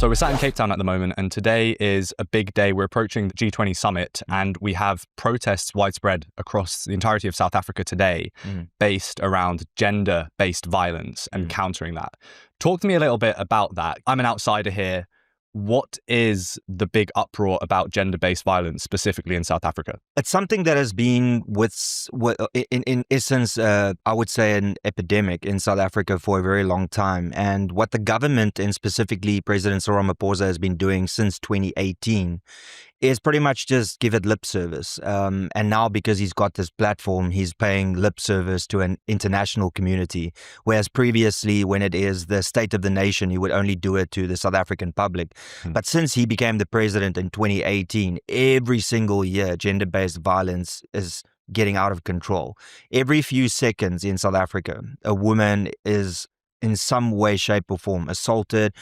So we're sat in Cape Town at the moment, and today is a big day. We're approaching the G20 summit, and we have protests widespread across the entirety of South Africa today based around gender-based violence and countering that. Talk to me a little bit about that. I'm an outsider here. What is the big uproar about gender-based violence specifically in South Africa? It's something that has been in essence, I would say an epidemic in South Africa for a very long time. And what the government and specifically President Cyril Ramaphosa has been doing since 2018 is pretty much just give it lip service. And now because he's got this platform, he's paying lip service to an international community. Whereas previously, when it is the state of the nation, he would only do it to the South African public. But since he became the president in 2018, every single year, gender-based violence is getting out of control. Every few seconds in South Africa, a woman is in some way, shape or form assaulted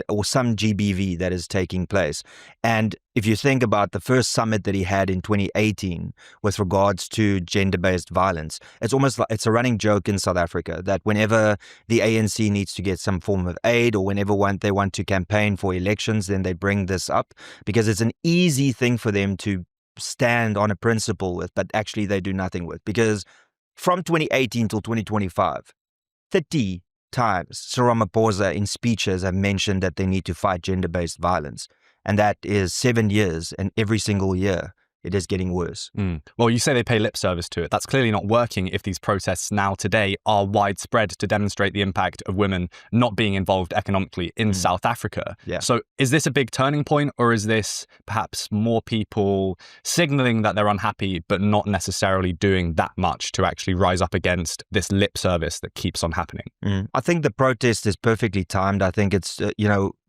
or some GBV that is taking place. And if you think about the first summit that he had in 2018 with regards to gender-based violence, it's almost like it's a running joke in South Africa that whenever the ANC needs to get some form of aid or whenever they want to campaign for elections, then they bring this up because it's an easy thing for them to stand on a principle with, but actually they do nothing with. Because from 2018 till 2025, 30 times Cyril Ramaphosa in speeches have mentioned that they need to fight gender-based violence. And that is 7 years, and every single year it is getting worse. Well, you say they pay lip service to it. That's clearly not working if these protests now today are widespread to demonstrate the impact of women not being involved economically in South Africa. So is this a big turning point, or is this perhaps more people signaling that they're unhappy but not necessarily doing that much to actually rise up against this lip service that keeps on happening? I think the protest is perfectly timed. I think it's,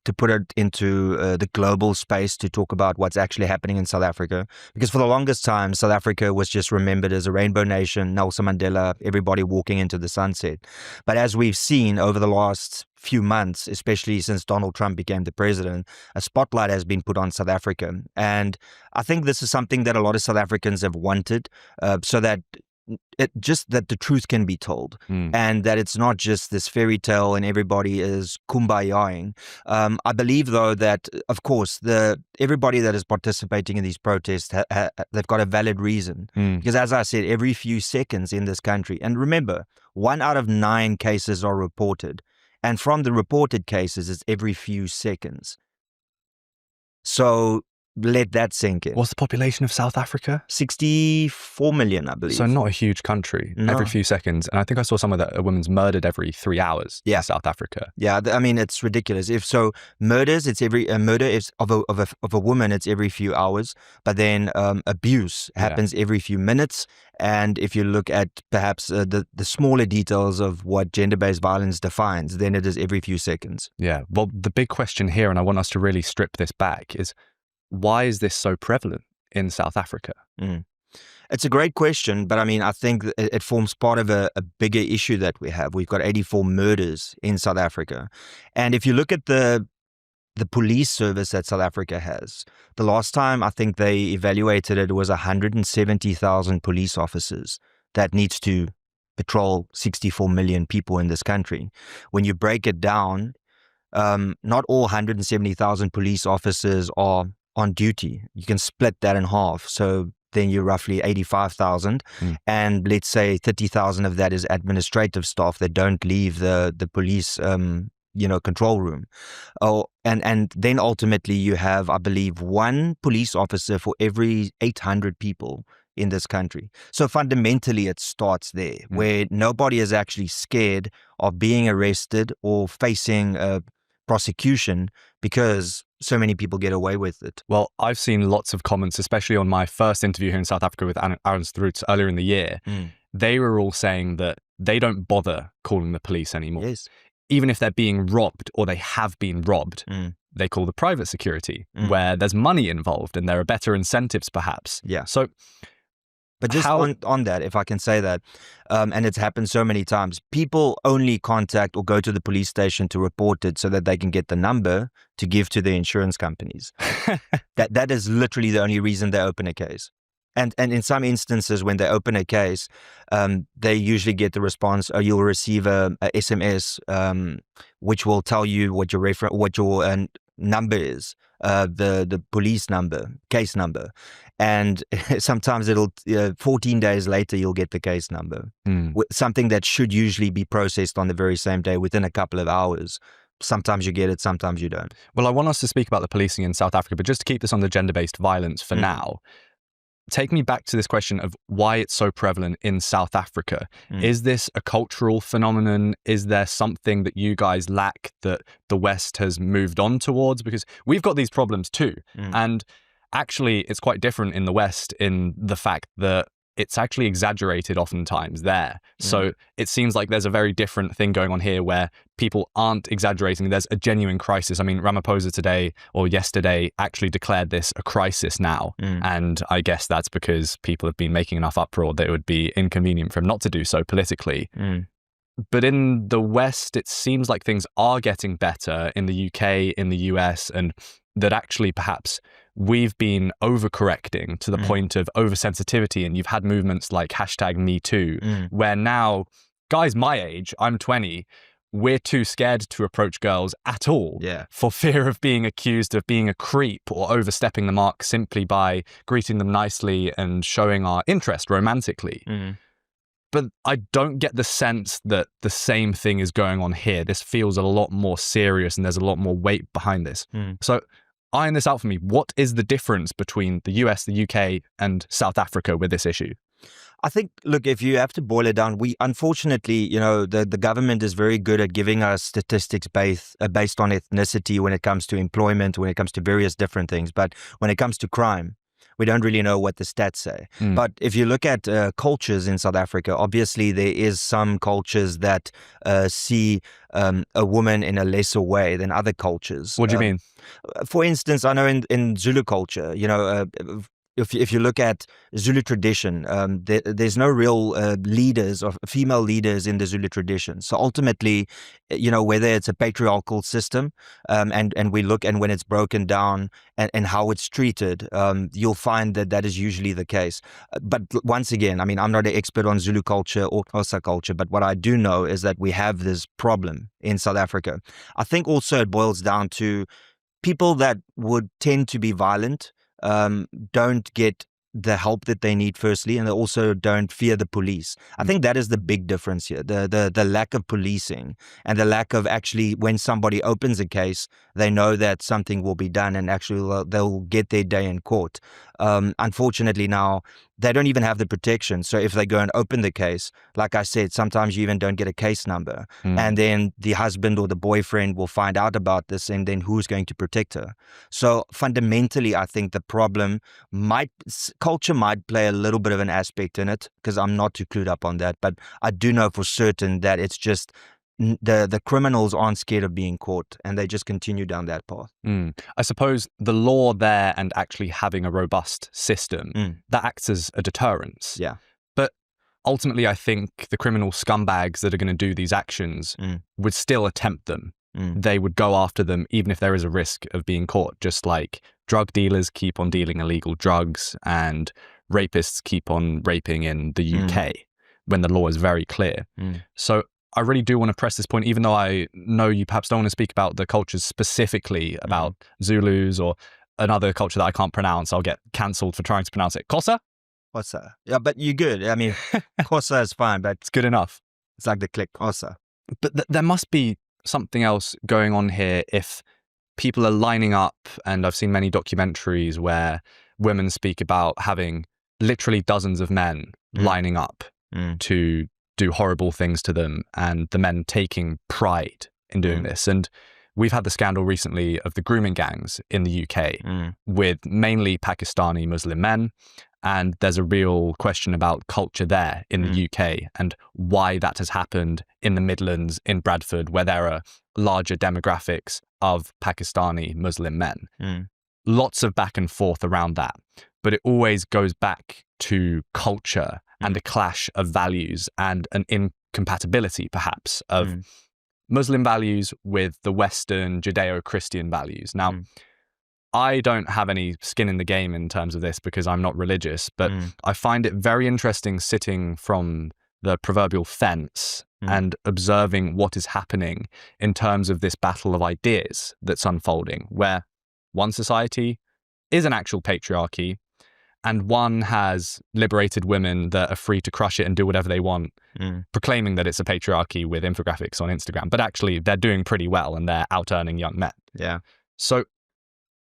to put it into the global space to talk about what's actually happening in South Africa. Because for the longest time, South Africa was just remembered as a rainbow nation, Nelson Mandela, everybody walking into the sunset. But as we've seen over the last few months, especially since Donald Trump became the president, a spotlight has been put on South Africa. And I think this is something that a lot of South Africans have wanted, so that that the truth can be told and that it's not just this fairy tale and everybody is kumbayaing. I believe, though, that, of course, everybody that is participating in these protests, they've got a valid reason. Because as I said, every few seconds in this country, and remember, 1 out of 9 cases are reported. And from the reported cases, it's every few seconds. So let that sink in. What's the population of South Africa? 64 million, I believe. So not a huge country. No. Every few seconds. And I think I saw somewhere that a woman's murdered every 3 hours in South Africa. Yeah, I mean, it's ridiculous. If so, murders, it's murder is of a woman, it's every few hours. But then abuse happens every few minutes. And if you look at perhaps the smaller details of what gender-based violence defines, then it is every few seconds. Yeah. Well, the big question here, and I want us to really strip this back, is why is this so prevalent in South Africa? It's a great question, but I mean, I think it forms part of a bigger issue that we have. We've got 84 murders in South Africa. And if you look at the police service that South Africa has, the last time I think they evaluated it was 170,000 police officers that needs to patrol 64 million people in this country. When you break it down, not all 170,000 police officers are on duty. You can split that in half. So then you're roughly 85,000. And let's say 30,000 of that is administrative staff that don't leave the police control room. And then ultimately you have, I believe, 1 police officer for every 800 people in this country. So fundamentally it starts there, where nobody is actually scared of being arrested or facing prosecution because so many people get away with it. Well, I've seen lots of comments, especially on my first interview here in South Africa with Aaron Struts earlier in the year. They were all saying that they don't bother calling the police anymore. Yes. Even if they're being robbed or they have been robbed, they call the private security, where there's money involved and there are better incentives perhaps. Yeah. So, but just on that, if I can say that, and it's happened so many times, people only contact or go to the police station to report it so that they can get the number to give to the insurance companies. That is literally the only reason they open a case. And in some instances, when they open a case, they usually get the response, or you'll receive a SMS, which will tell you what your number is, the police number, case number. And sometimes 14 days later, you'll get the case number. Something that should usually be processed on the very same day within a couple of hours. Sometimes you get it, sometimes you don't. Well, I want us to speak about the policing in South Africa, but just to keep this on the gender-based violence for now, take me back to this question of why it's so prevalent in South Africa. Is this a cultural phenomenon? Is there something that you guys lack that the West has moved on towards? Because we've got these problems too. And actually, it's quite different in the West in the fact that it's actually exaggerated oftentimes there. So it seems like there's a very different thing going on here where people aren't exaggerating. There's a genuine crisis. I mean, Ramaphosa today or yesterday actually declared this a crisis now. And I guess that's because people have been making enough uproar that it would be inconvenient for him not to do so politically. But in the West, it seems like things are getting better in the UK, in the US, and that actually perhaps we've been overcorrecting to the point of oversensitivity. And you've had movements like #MeToo, where now guys my age, I'm 20, we're too scared to approach girls at all for fear of being accused of being a creep or overstepping the mark simply by greeting them nicely and showing our interest romantically. But I don't get the sense that the same thing is going on here. This feels a lot more serious and there's a lot more weight behind this. So iron this out for me. What is the difference between the US, the UK, and South Africa with this issue? I think, look, if you have to boil it down, we unfortunately, the government is very good at giving us statistics based on ethnicity when it comes to employment, when it comes to various different things. But when it comes to crime, we don't really know what the stats say. But if you look at cultures in South Africa, obviously there is some cultures that see a woman in a lesser way than other cultures. What do you mean? For instance, I know in Zulu culture, if you look at Zulu tradition, there's no real leaders or female leaders in the Zulu tradition. So ultimately, whether it's a patriarchal system and we look and when it's broken down and how it's treated, you'll find that is usually the case. But once again, I mean, I'm not an expert on Zulu culture or Xhosa culture, but what I do know is that we have this problem in South Africa. I think also it boils down to people that would tend to be violent don't get the help that they need firstly, and they also don't fear the police. I think that is the big difference here, the lack of policing and the lack of actually when somebody opens a case, they know that something will be done and actually they'll get their day in court. Unfortunately now, they don't even have the protection. So if they go and open the case, like I said, sometimes you even don't get a case number. And then the husband or the boyfriend will find out about this, and then who's going to protect her? So fundamentally, I think the problem culture might play a little bit of an aspect in it, because I'm not too clued up on that. But I do know for certain that it's just the criminals aren't scared of being caught, and they just continue down that path. I suppose the law there and actually having a robust system, that acts as a deterrence. Yeah. But ultimately, I think the criminal scumbags that are going to do these actions would still attempt them. They would go after them even if there is a risk of being caught, just like drug dealers keep on dealing illegal drugs and rapists keep on raping in the UK when the law is very clear. So I really do want to press this point, even though I know you perhaps don't want to speak about the cultures specifically, about Zulus or another culture that I can't pronounce. I'll get cancelled for trying to pronounce it. Xhosa? Xhosa. Yeah, but you're good. I mean, Xhosa is fine, but it's good enough. It's like the click Xhosa. But there must be something else going on here if people are lining up, and I've seen many documentaries where women speak about having literally dozens of men lining up to do horrible things to them, and the men taking pride in doing this. And we've had the scandal recently of the grooming gangs in the UK with mainly Pakistani Muslim men. And there's a real question about culture there in the UK and why that has happened in the Midlands, in Bradford, where there are larger demographics of Pakistani Muslim men. Lots of back and forth around that. But it always goes back to culture and a clash of values and an incompatibility, perhaps, of Muslim values with the Western Judeo-Christian values. Now, I don't have any skin in the game in terms of this because I'm not religious, but I find it very interesting sitting from the proverbial fence and observing what is happening in terms of this battle of ideas that's unfolding, where one society is an actual patriarchy and one has liberated women that are free to crush it and do whatever they want, proclaiming that it's a patriarchy with infographics on Instagram. But actually, they're doing pretty well and they're out-earning young men. Yeah. So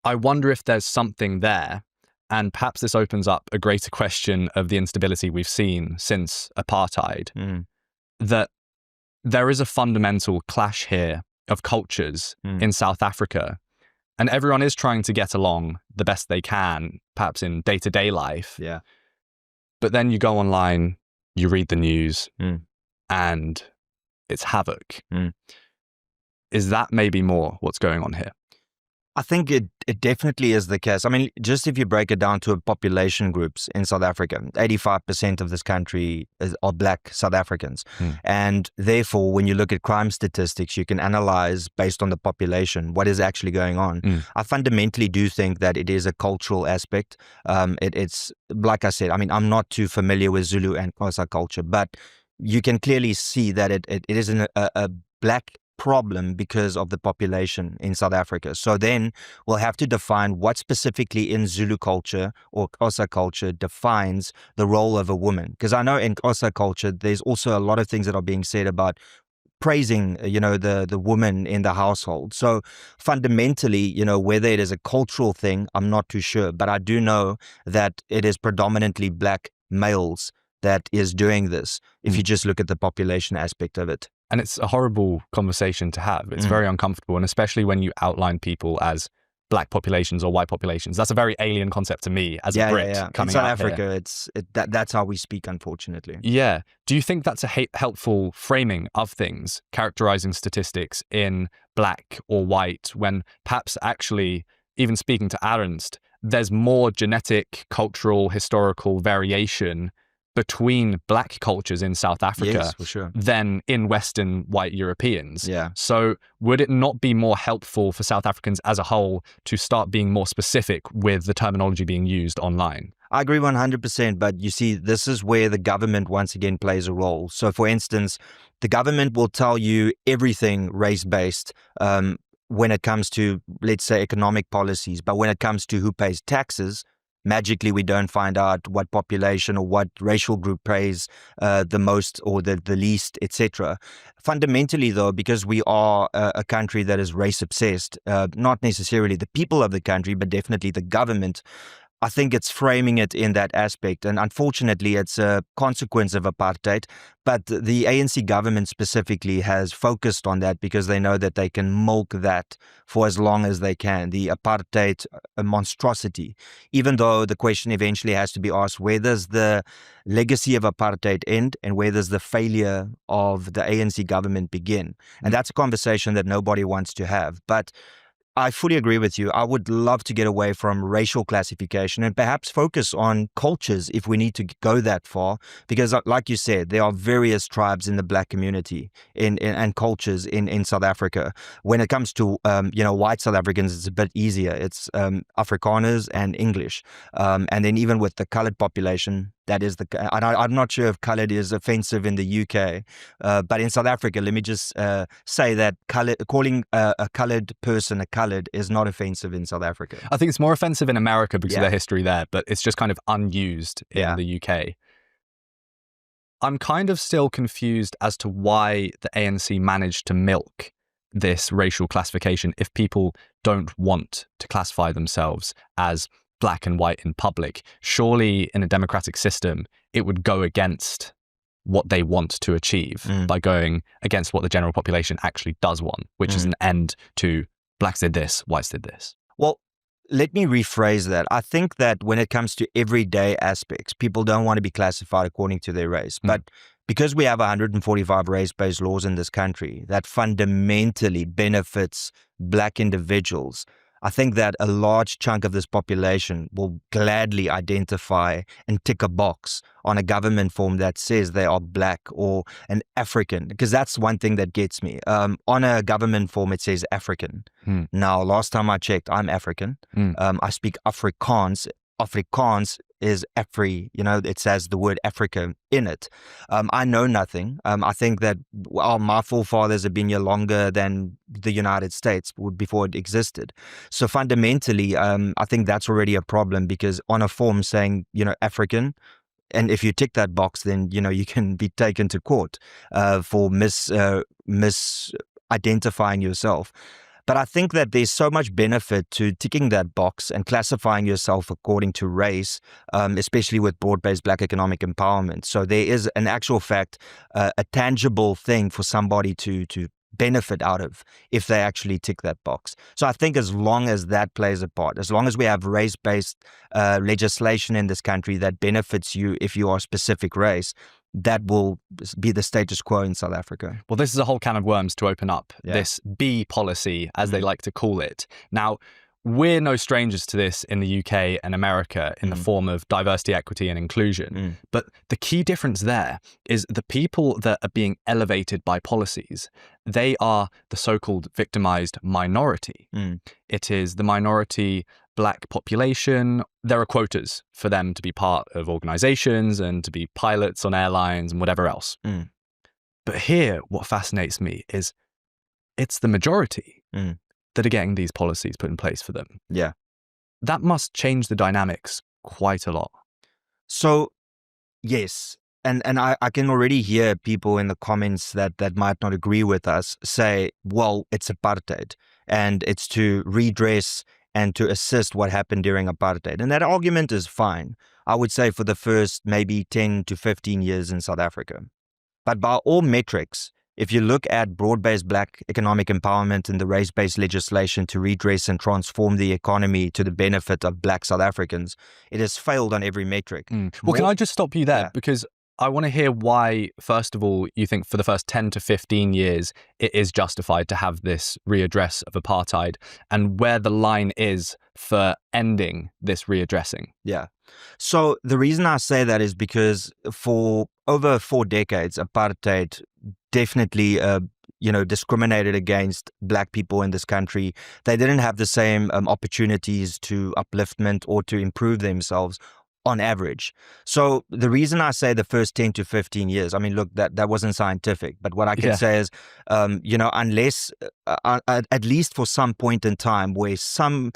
I wonder if there's something there, and perhaps this opens up a greater question of the instability we've seen since apartheid, that there is a fundamental clash here of cultures in South Africa, and everyone is trying to get along the best they can, perhaps in day-to-day life. Yeah. But then you go online, you read the news, and it's havoc. Is that maybe more what's going on here? I think it definitely is the case. I mean, just if you break it down to population groups in South Africa, 85% of this country are Black South Africans. And therefore, when you look at crime statistics, you can analyze based on the population what is actually going on. I fundamentally do think that it is a cultural aspect. It's, like I said, I mean, I'm not too familiar with Zulu and Xhosa culture, but you can clearly see that it is a Black problem because of the population in South Africa. So then we'll have to define what specifically in Zulu culture or Xhosa culture defines the role of a woman. Because I know in Xhosa culture, there's also a lot of things that are being said about praising, you know, the woman in the household. So fundamentally, you know, whether it is a cultural thing, I'm not too sure. But I do know that it is predominantly Black males that is doing this, if you just look at the population aspect of it. And it's a horrible conversation to have. It's very uncomfortable. And especially when you outline people as Black populations or white populations. That's a very alien concept to me as a Brit coming in South out Africa, here. That's how we speak, unfortunately. Yeah. Do you think that's a helpful framing of things, characterizing statistics in Black or white, when perhaps actually, even speaking to Ernst, there's more genetic, cultural, historical variation between Black cultures in South Africa than in Western white Europeans. Yeah. So would it not be more helpful for South Africans as a whole to start being more specific with the terminology being used online? I agree 100%, but you see, this is where the government once again plays a role. So for instance, the government will tell you everything race-based when it comes to, let's say, economic policies, but when it comes to who pays taxes, magically, we don't find out what population or what racial group pays the most or the least, etc. Fundamentally, though, because we are a country that is race obsessed, not necessarily the people of the country, but definitely the government, I think it's framing it in that aspect. And unfortunately, it's a consequence of apartheid. But the ANC government specifically has focused on that because they know that they can milk that for as long as they can. The apartheid monstrosity, even though the question eventually has to be asked, where does the legacy of apartheid end and where does the failure of the ANC government begin? And that's a conversation that nobody wants to have. But I fully agree with you. I would love to get away from racial classification and perhaps focus on cultures if we need to go that far. Because like you said, there are various tribes in the Black community and cultures in South Africa. When it comes to, white South Africans, it's a bit easier. It's Afrikaners and English. And then even with the colored population, that is I'm not sure if colored is offensive in the UK, but in South Africa, let me just say that calling a colored person a colored is not offensive in South Africa. I think it's more offensive in America because of their history there, but it's just kind of unused in the UK. I'm kind of still confused as to why the ANC managed to milk this racial classification if people don't want to classify themselves as Black and white in public. Surely in a democratic system, it would go against what they want to achieve by going against what the general population actually does want, which is an end to Blacks did this, whites did this. Well, let me rephrase that. I think that when it comes to everyday aspects, people don't want to be classified according to their race. But because we have 145 race-based laws in this country that fundamentally benefits Black individuals, I think that a large chunk of this population will gladly identify and tick a box on a government form that says they are Black or an African, because that's one thing that gets me. On a government form, it says African. Now, last time I checked, I'm African. I speak Afrikaans. Afrikaans is Afri, it says the word Africa in it. I know nothing. I think that my forefathers have been here longer than the United States before it existed. So fundamentally, I think that's already a problem, because on a form saying, African, and if you tick that box, then, you can be taken to court for misidentifying yourself. But I think that there's so much benefit to ticking that box and classifying yourself according to race, especially with broad-based Black economic empowerment. So there is an actual fact, a tangible thing for somebody to benefit out of if they actually tick that box. So I think as long as that plays a part, as long as we have race-based legislation in this country that benefits you if you are a specific race, that will be the status quo in South Africa. Well, this is a whole can of worms to open up, this B policy, as they like to call it. Now, we're no strangers to this in the UK and America in the form of diversity, equity, and inclusion. But the key difference there is the people that are being elevated by policies, they are the so-called victimized minority. It is the minority Black population. There are quotas for them to be part of organizations and to be pilots on airlines and whatever else. But here, what fascinates me is it's the majority that are getting these policies put in place for them. Yeah. That must change the dynamics quite a lot. So, yes. And I can already hear people in the comments that might not agree with us say, well, it's apartheid and it's to redress and to assist what happened during apartheid. And that argument is fine, I would say, for the first maybe 10 to 15 years in South Africa. But by all metrics, if you look at broad-based Black economic empowerment and the race-based legislation to redress and transform the economy to the benefit of Black South Africans, it has failed on every metric. Well, can I just stop you there? Because I want to hear why, first of all, you think for the first 10 to 15 years, it is justified to have this readdress of apartheid, and where the line is for ending this readdressing. Yeah. So the reason I say that is because for over 4 decades, apartheid definitely discriminated against Black people in this country. They didn't have the same opportunities to upliftment or to improve themselves on average. So the reason I say the first 10 to 15 years, I mean, look, that wasn't scientific, but what I can say is, unless, at least for some point in time where some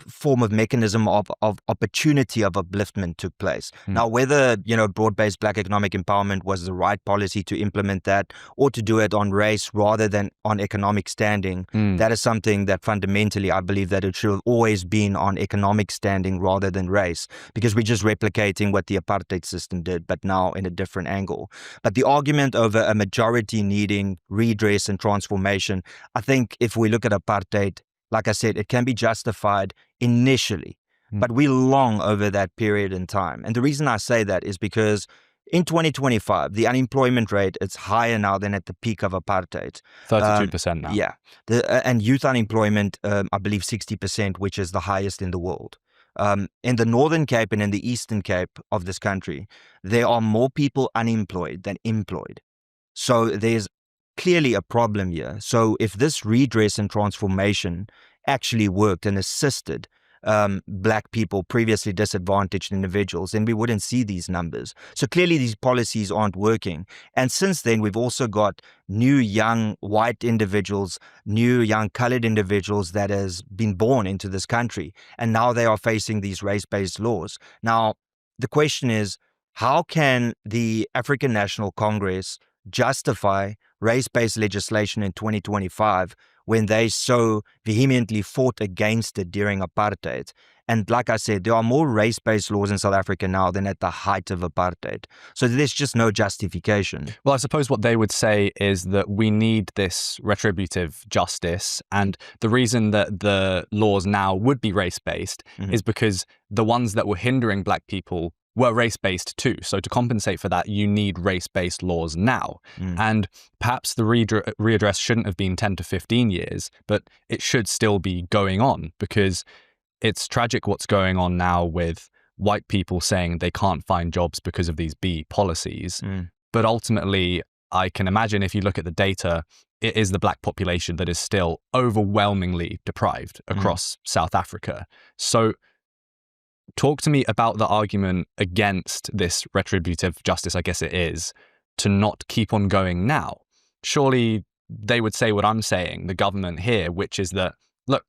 form of mechanism of opportunity of upliftment took place. Now, whether, broad-based Black economic empowerment was the right policy to implement that or to do it on race rather than on economic standing, that is something that fundamentally I believe that it should have always been on economic standing rather than race, because we're just replicating what the apartheid system did, but now in a different angle. But the argument over a majority needing redress and transformation, I think if we look at apartheid, like I said, it can be justified initially, but we long over that period in time. And the reason I say that is because in 2025, the unemployment rate is higher now than at the peak of apartheid. 32% now. Yeah. And youth unemployment, I believe 60%, which is the highest in the world. In the Northern Cape and in the Eastern Cape of this country, there are more people unemployed than employed. So there's clearly a problem here. So if this redress and transformation actually worked and assisted Black people, previously disadvantaged individuals, then we wouldn't see these numbers. So clearly these policies aren't working. And since then, we've also got new young white individuals, new young colored individuals that has been born into this country. And now they are facing these race-based laws. Now, the question is, how can the African National Congress justify race-based legislation in 2025 when they so vehemently fought against it during apartheid? And like I said, there are more race-based laws in South Africa now than at the height of apartheid. So there's just no justification. Well, I suppose what they would say is that we need this retributive justice. And the reason that the laws now would be race-based is because the ones that were hindering Black people were race-based too. So to compensate for that, you need race-based laws now. And perhaps the readdress shouldn't have been 10 to 15 years, but it should still be going on, because it's tragic what's going on now with white people saying they can't find jobs because of these B policies. But ultimately, I can imagine if you look at the data, it is the Black population that is still overwhelmingly deprived across South Africa. So talk to me about the argument against this retributive justice, I guess it is, to not keep on going now. Surely they would say what I'm saying, the government here, which is that, look,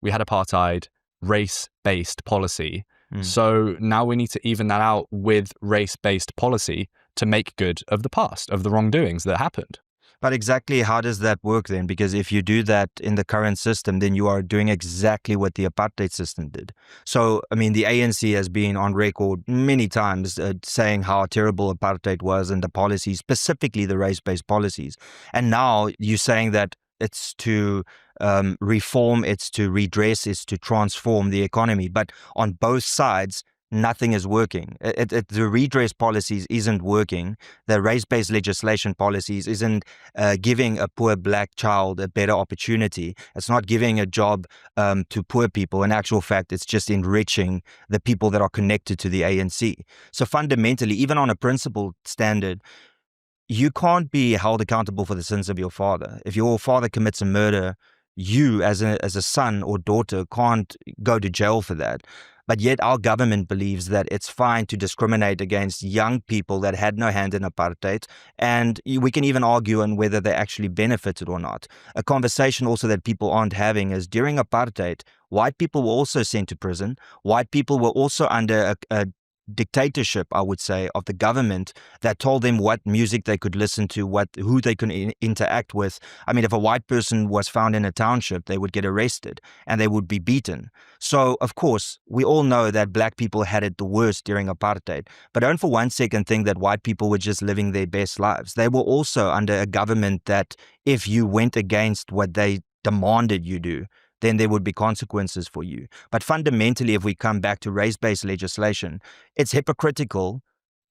we had apartheid, race-based policy. So now we need to even that out with race-based policy to make good of the past, of the wrongdoings that happened. But exactly how does that work then? Because if you do that in the current system, then you are doing exactly what the apartheid system did. So, I mean, the ANC has been on record many times saying how terrible apartheid was and the policies, specifically the race-based policies. And now you're saying that it's to reform, it's to redress, it's to transform the economy. But on both sides, nothing is working. The redress policies isn't working. The race-based legislation policies isn't giving a poor black child a better opportunity. It's not giving a job to poor people. In actual fact, it's just enriching the people that are connected to the ANC. So fundamentally, even on a principled standard, you can't be held accountable for the sins of your father. If your father commits a murder, you as a son or daughter can't go to jail for that. But yet our government believes that it's fine to discriminate against young people that had no hand in apartheid. And we can even argue on whether they actually benefited or not. A conversation also that people aren't having is during apartheid, white people were also sent to prison. White people were also under a dictatorship, I would say, of the government that told them what music they could listen to, who they could interact with. I mean, if a white person was found in a township, they would get arrested and they would be beaten. So, of course, we all know that black people had it the worst during apartheid. But don't for one second think that white people were just living their best lives. They were also under a government that if you went against what they demanded you do, then there would be consequences for you. But fundamentally, if we come back to race-based legislation, it's hypocritical,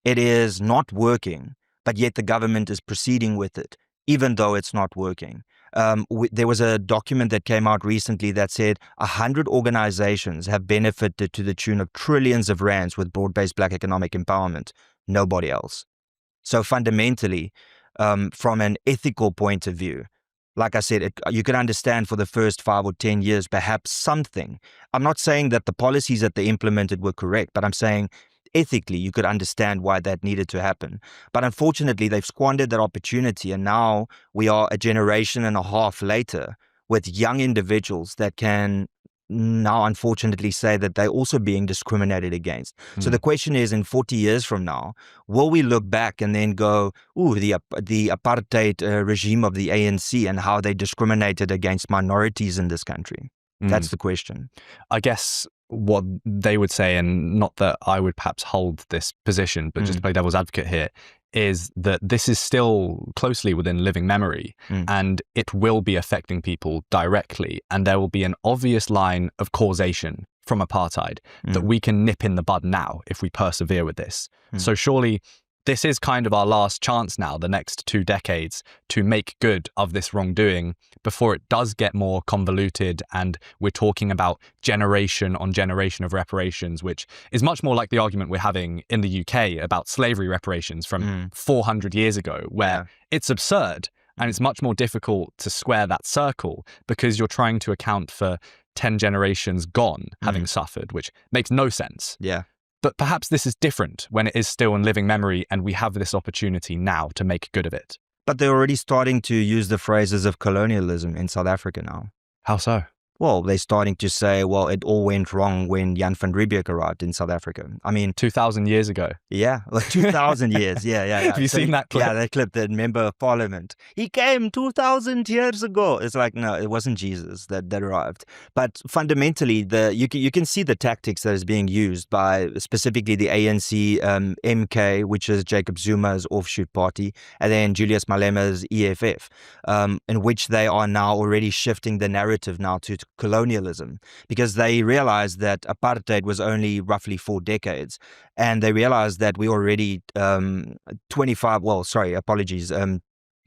it is not working, but yet the government is proceeding with it, even though it's not working. There was a document that came out recently that said 100 organizations have benefited to the tune of trillions of rands with broad-based black economic empowerment, nobody else. So fundamentally, from an ethical point of view, like I said, you could understand for the first 5 or 10 years, perhaps something. I'm not saying that the policies that they implemented were correct, but I'm saying ethically, you could understand why that needed to happen. But unfortunately, they've squandered that opportunity. And now we are a generation and a half later with young individuals that can now unfortunately say that they're also being discriminated against. So the question is, in 40 years from now, will we look back and then go, ooh, the apartheid regime of the ANC and how they discriminated against minorities in this country? That's the question. I guess what they would say, and not that I would perhaps hold this position, but just to play devil's advocate here, is that this is still closely within living memory and it will be affecting people directly. And there will be an obvious line of causation from apartheid that we can nip in the bud now if we persevere with this. So surely this is kind of our last chance now, the next 2 decades, to make good of this wrongdoing before it does get more convoluted and we're talking about generation on generation of reparations, which is much more like the argument we're having in the UK about slavery reparations from 400 years ago, where it's absurd and it's much more difficult to square that circle because you're trying to account for 10 generations gone having suffered, which makes no sense. Yeah. But perhaps this is different when it is still in living memory and we have this opportunity now to make good of it. But they're already starting to use the phrases of colonialism in South Africa now. How so? Well, they're starting to say, well, it all went wrong when Jan van Riebeeck arrived in South Africa. I mean... 2,000 years ago. Yeah, like 2,000 years. Yeah. Have you seen that clip? Yeah, that clip, the member of parliament. He came 2,000 years ago. It's like, no, it wasn't Jesus that arrived. But fundamentally, you can see the tactics that is being used by specifically the ANC MK, which is Jacob Zuma's offshoot party, and then Julius Malema's EFF, in which they are now already shifting the narrative now to colonialism, because they realized that apartheid was only roughly 4 decades, and they realized that we already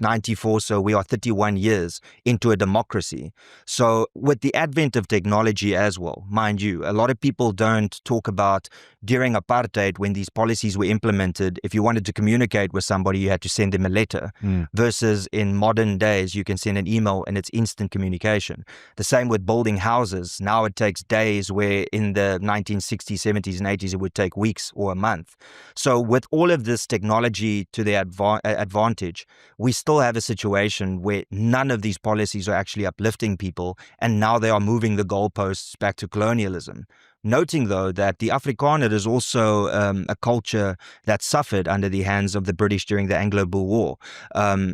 94, so we are 31 years into a democracy. So with the advent of technology as well, mind you, a lot of people don't talk about during apartheid when these policies were implemented, if you wanted to communicate with somebody, you had to send them a letter, versus in modern days, you can send an email and it's instant communication. The same with building houses. Now it takes days, where in the 1960s, 70s and 80s, it would take weeks or a month. So with all of this technology to their advantage, we still have a situation where none of these policies are actually uplifting people, and now they are moving the goalposts back to colonialism. Noting, though, that the Afrikaner is also a culture that suffered under the hands of the British during the Anglo-Boer War.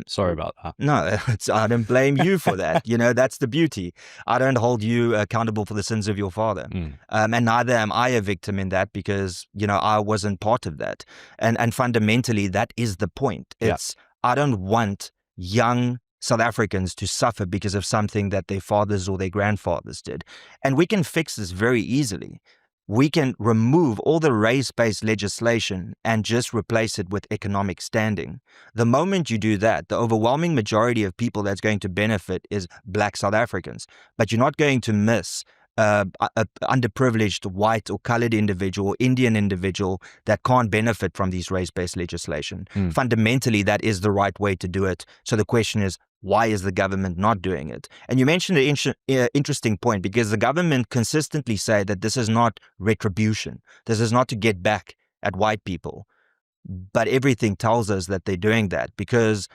Sorry about that. No, I don't blame you for that. You know, that's the beauty. I don't hold you accountable for the sins of your father. And neither am I a victim in that, because, you know, I wasn't part of that. And fundamentally, that is the point. It's, I don't want young South Africans to suffer because of something that their fathers or their grandfathers did. And we can fix this very easily. We can remove all the race-based legislation and just replace it with economic standing. The moment you do that, the overwhelming majority of people that's going to benefit is Black South Africans. But you're not going to miss an underprivileged white or colored individual or Indian individual that can't benefit from these race-based legislation. Fundamentally, that is the right way to do it. So the question is, why is the government not doing it? And you mentioned an interesting point, because the government consistently say that this is not retribution. This is not to get back at white people. But everything tells us that they're doing that, because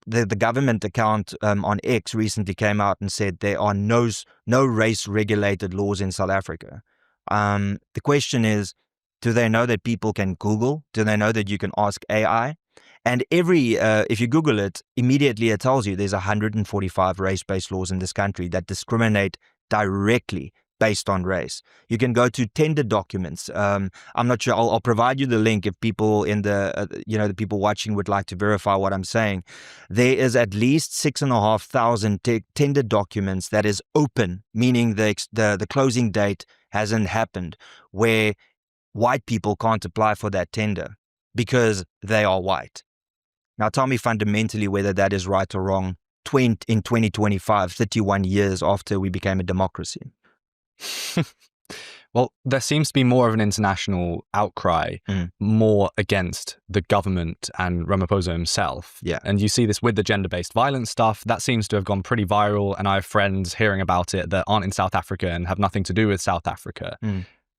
the government account on X recently came out and said there are no race-regulated laws in South Africa. The question is, do they know that people can Google? Do they know that you can ask AI? And if you Google it, immediately it tells you there's 145 race-based laws in this country that discriminate directly based on race. You can go to tender documents. I'm not sure. I'll provide you the link if people in the people watching would like to verify what I'm saying. There is at least 6,500 tender documents that is open, meaning the closing date hasn't happened, where white people can't apply for that tender because they are white. Now, tell me fundamentally whether that is right or wrong in 2025, 31 years after we became a democracy. Well, there seems to be more of an international outcry, more against the government and Ramaphosa himself. Yeah. And you see this with the gender-based violence stuff. That seems to have gone pretty viral. And I have friends hearing about it that aren't in South Africa and have nothing to do with South Africa.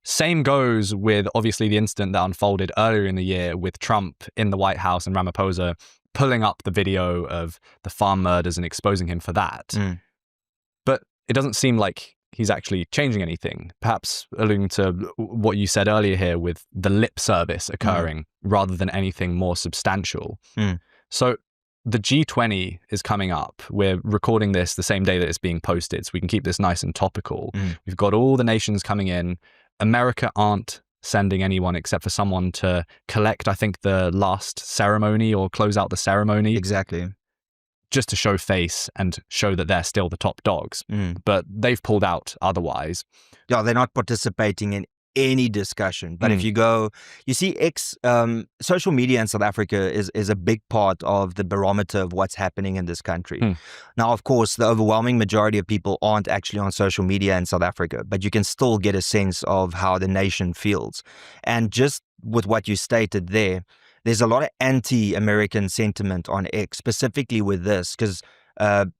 Same goes with, obviously, the incident that unfolded earlier in the year with Trump in the White House and Ramaphosa pulling up the video of the farm murders and exposing him for that. But it doesn't seem like he's actually changing anything, perhaps alluding to what you said earlier here with the lip service occurring rather than anything more substantial. So the G20 is coming up. We're recording this the same day that it's being posted, so we can keep this nice and topical. We've got all the nations coming in. America aren't sending anyone except for someone to collect, I think, the last ceremony or close out the ceremony. Exactly. Just to show face and show that they're still the top dogs. But they've pulled out otherwise. Yeah, they're not participating in any discussion. But if you go, you see, social media in South Africa is a big part of the barometer of what's happening in this country. Now, of course, the overwhelming majority of people aren't actually on social media in South Africa, but you can still get a sense of how the nation feels. And just with what you stated there's a lot of anti-American sentiment on X, specifically with this, because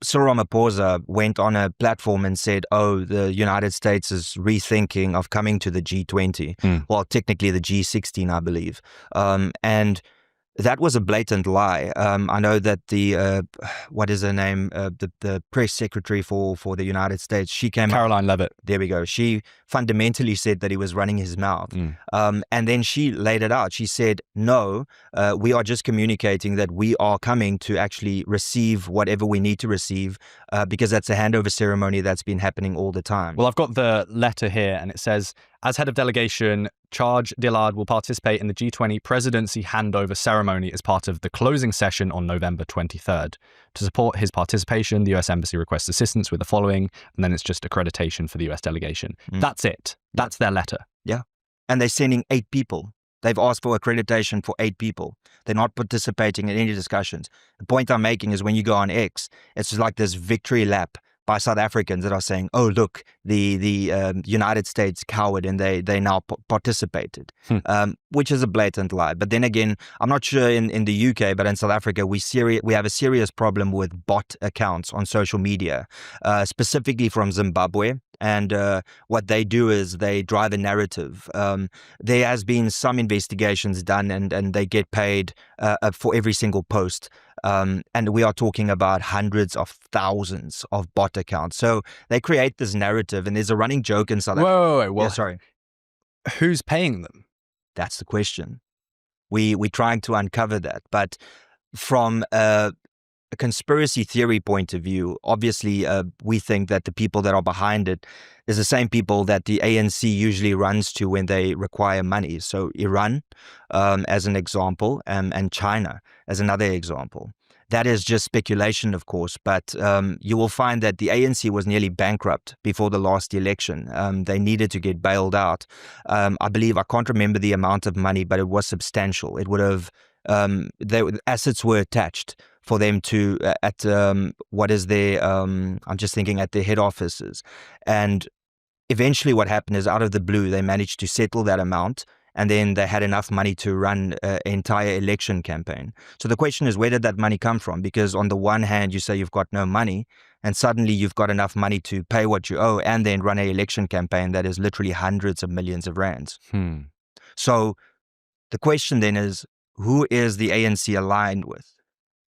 Cyril Ramaphosa went on a platform and said, oh, the United States is rethinking of coming to the G20. Well, technically the G16, I believe. And that was a blatant lie. I know that the, what is her name? The press secretary for the United States, she came Caroline Leavitt. There we go. She fundamentally said that he was running his mouth. And then she laid it out. She said, no, we are just communicating that we are coming to actually receive whatever we need to receive, because that's a handover ceremony that's been happening all the time. Well, I've got the letter here and it says, as head of delegation, Charge Dillard will participate in the G20 presidency handover ceremony as part of the closing session on November 23rd. To support his participation, the US Embassy requests assistance with the following, and then it's just accreditation for the US delegation. That's it. That's their letter. Yeah. And they're sending 8 people. They've asked for accreditation for 8 people. They're not participating in any discussions. The point I'm making is when you go on X, it's just like this victory lap by South Africans that are saying, oh, look, the United States cowered and they now participated, which is a blatant lie. But then again, I'm not sure in the UK, but in South Africa, we have a serious problem with bot accounts on social media, specifically from Zimbabwe. And what they do is they drive a narrative. There has been some investigations done and they get paid for every single post. And we are talking about hundreds of thousands of bot accounts. So they create this narrative, and there's a running joke in South Africa. Whoa. Well, yeah, sorry. Who's paying them? That's the question. We're trying to uncover that. But from a conspiracy theory point of view, obviously, we think that the people that are behind it is the same people that the ANC usually runs to when they require money. So Iran, as an example, and China as another example. That is just speculation, of course, but you will find that the ANC was nearly bankrupt before the last election. They needed to get bailed out. I believe, I can't remember the amount of money, but it was substantial. It would have, assets were attached for them to, at what is their, I'm just thinking at their head offices. And eventually what happened is, out of the blue, they managed to settle that amount. And then they had enough money to run an entire election campaign. So the question is, where did that money come from? Because on the one hand, you say you've got no money, and suddenly you've got enough money to pay what you owe and then run an election campaign that is literally hundreds of millions of rands. So the question then is, who is the ANC aligned with?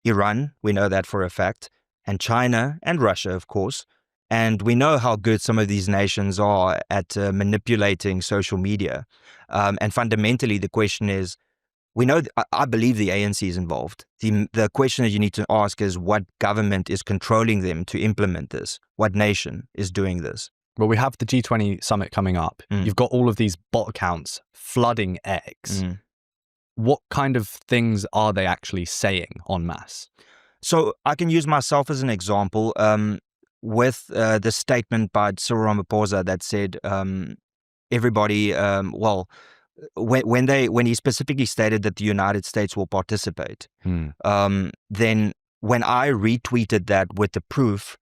Iran, we know that for a fact, and China and Russia, of course. And we know how good some of these nations are at manipulating social media. And fundamentally, the question is, we know, I believe the ANC is involved. The question that you need to ask is, what government is controlling them to implement this? What nation is doing this? Well, we have the G20 summit coming up. You've got all of these bot accounts flooding X. What kind of things are they actually saying en masse? So I can use myself as an example. With the statement by Cyril Ramaphosa that said everybody, when he specifically stated that the United States will participate, then when I retweeted that with the proof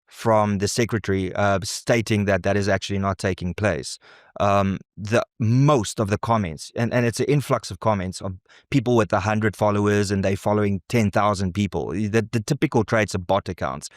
from the secretary stating that that is actually not taking place, the most of the comments, and it's an influx of comments of people with 100 followers and they following 10,000 people, the typical traits of bot accounts.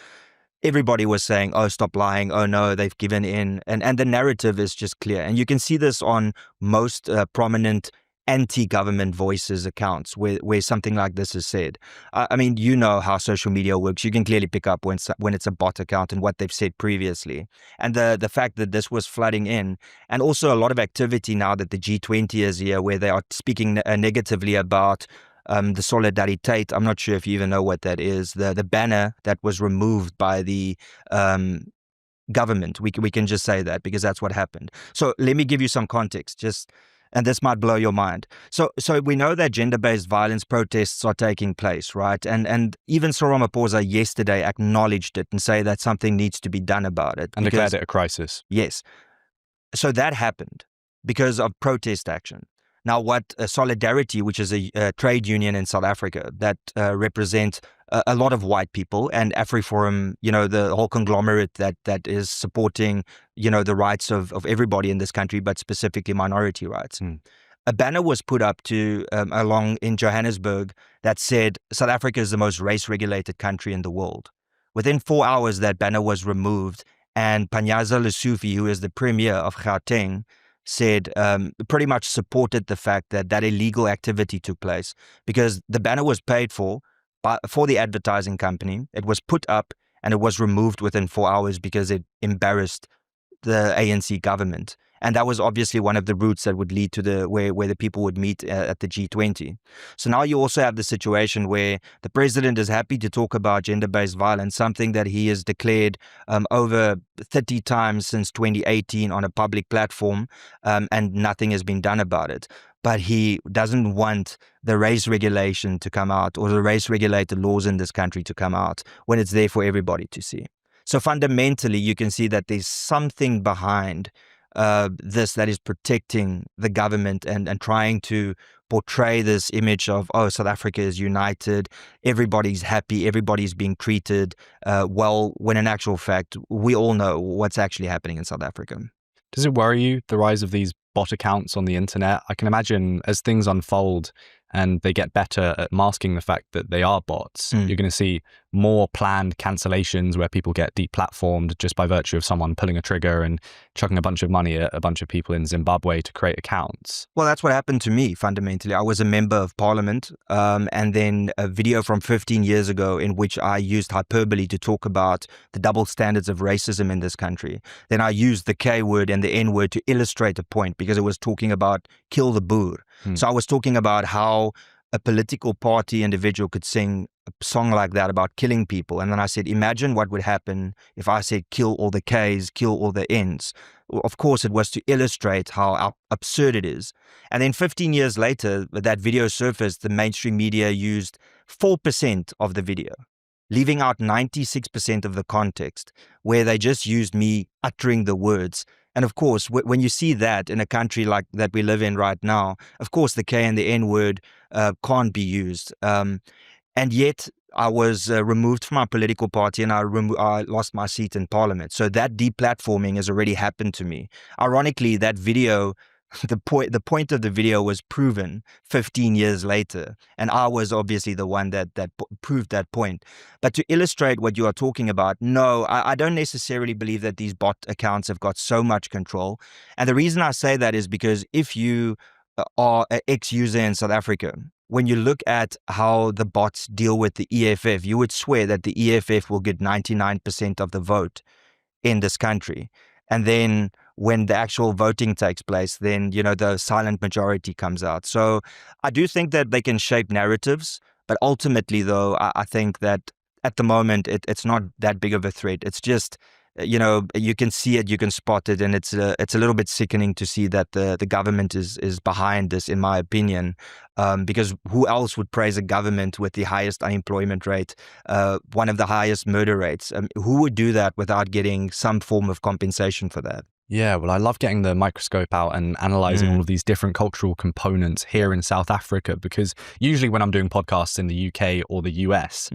Everybody was saying, oh, stop lying. Oh, no, they've given in. And the narrative is just clear. And you can see this on most prominent anti-government voices accounts where something like this is said. I mean, you know how social media works. You can clearly pick up when it's a bot account and what they've said previously. And the fact that this was flooding in, and also a lot of activity now that the G20 is here, where they are speaking negatively about the Solidariteit. I'm not sure if you even know what that is. The banner that was removed by the government. We can just say that because that's what happened. So let me give you some context, and this might blow your mind. So we know that gender-based violence protests are taking place, right? And even Cyril Ramaphosa yesterday acknowledged it and say that something needs to be done about it. And declared it a crisis. Yes. So that happened because of protest action. Now, what Solidarity, which is a trade union in South Africa that represents a lot of white people, and AfriForum, the whole conglomerate that is supporting, the rights of everybody in this country, but specifically minority rights. A banner was put up along in Johannesburg that said, South Africa is the most race-regulated country in the world. Within 4 hours, that banner was removed, and Panyaza Lesufi, who is the premier of Gauteng, said pretty much supported the fact that illegal activity took place because the banner was paid for the advertising company. It was put up and it was removed within 4 hours because it embarrassed the ANC government. And that was obviously one of the routes that would lead to where the people would meet at the G20. So now you also have the situation where the president is happy to talk about gender-based violence, something that he has declared over 30 times since 2018 on a public platform, and nothing has been done about it. But he doesn't want the race regulation to come out or the race-regulated laws in this country to come out when it's there for everybody to see. So fundamentally, you can see that there's something behind this that is protecting the government and trying to portray this image of, oh, South Africa is united, everybody's happy, everybody's being treated well, when in actual fact, we all know what's actually happening in South Africa. Does it worry you, the rise of these bot accounts on the internet? I can imagine as things unfold and they get better at masking the fact that they are bots, you're going to see more planned cancellations where people get deplatformed just by virtue of someone pulling a trigger and chucking a bunch of money at a bunch of people in Zimbabwe to create accounts. Well, that's what happened to me, fundamentally. I was a member of parliament, and then a video from 15 years ago in which I used hyperbole to talk about the double standards of racism in this country. Then I used the K word and the N word to illustrate a point because it was talking about kill the boer. So I was talking about how a political party individual could sing a song like that about killing people. And then I said, imagine what would happen if I said kill all the Ks, kill all the Ns. Of course, it was to illustrate how absurd it is. And then 15 years later, that video surfaced, the mainstream media used 4% of the video, leaving out 96% of the context, where they just used me uttering the words. And of course, when you see that in a country like that we live in right now, of course, the K and the N word can't be used. And yet I was removed from my political party and I lost my seat in parliament. So that deplatforming has already happened to me. Ironically, that video, the point of the video was proven 15 years later. And I was obviously the one that proved that point. But to illustrate what you are talking about, no, I don't necessarily believe that these bot accounts have got so much control. And the reason I say that is because if you are an ex-user in South Africa, when you look at how the bots deal with the EFF, you would swear that the EFF will get 99% of the vote in this country. And then when the actual voting takes place, then, the silent majority comes out. So I do think that they can shape narratives, but ultimately, though, I think that at the moment, it's not that big of a threat. It's just, you can see it, you can spot it, and it's a little bit sickening to see that the government is behind this, in my opinion, because who else would praise a government with the highest unemployment rate, one of the highest murder rates? Who would do that without getting some form of compensation for that? Yeah, well, I love getting the microscope out and analyzing all of these different cultural components here in South Africa, because usually when I'm doing podcasts in the UK or the US,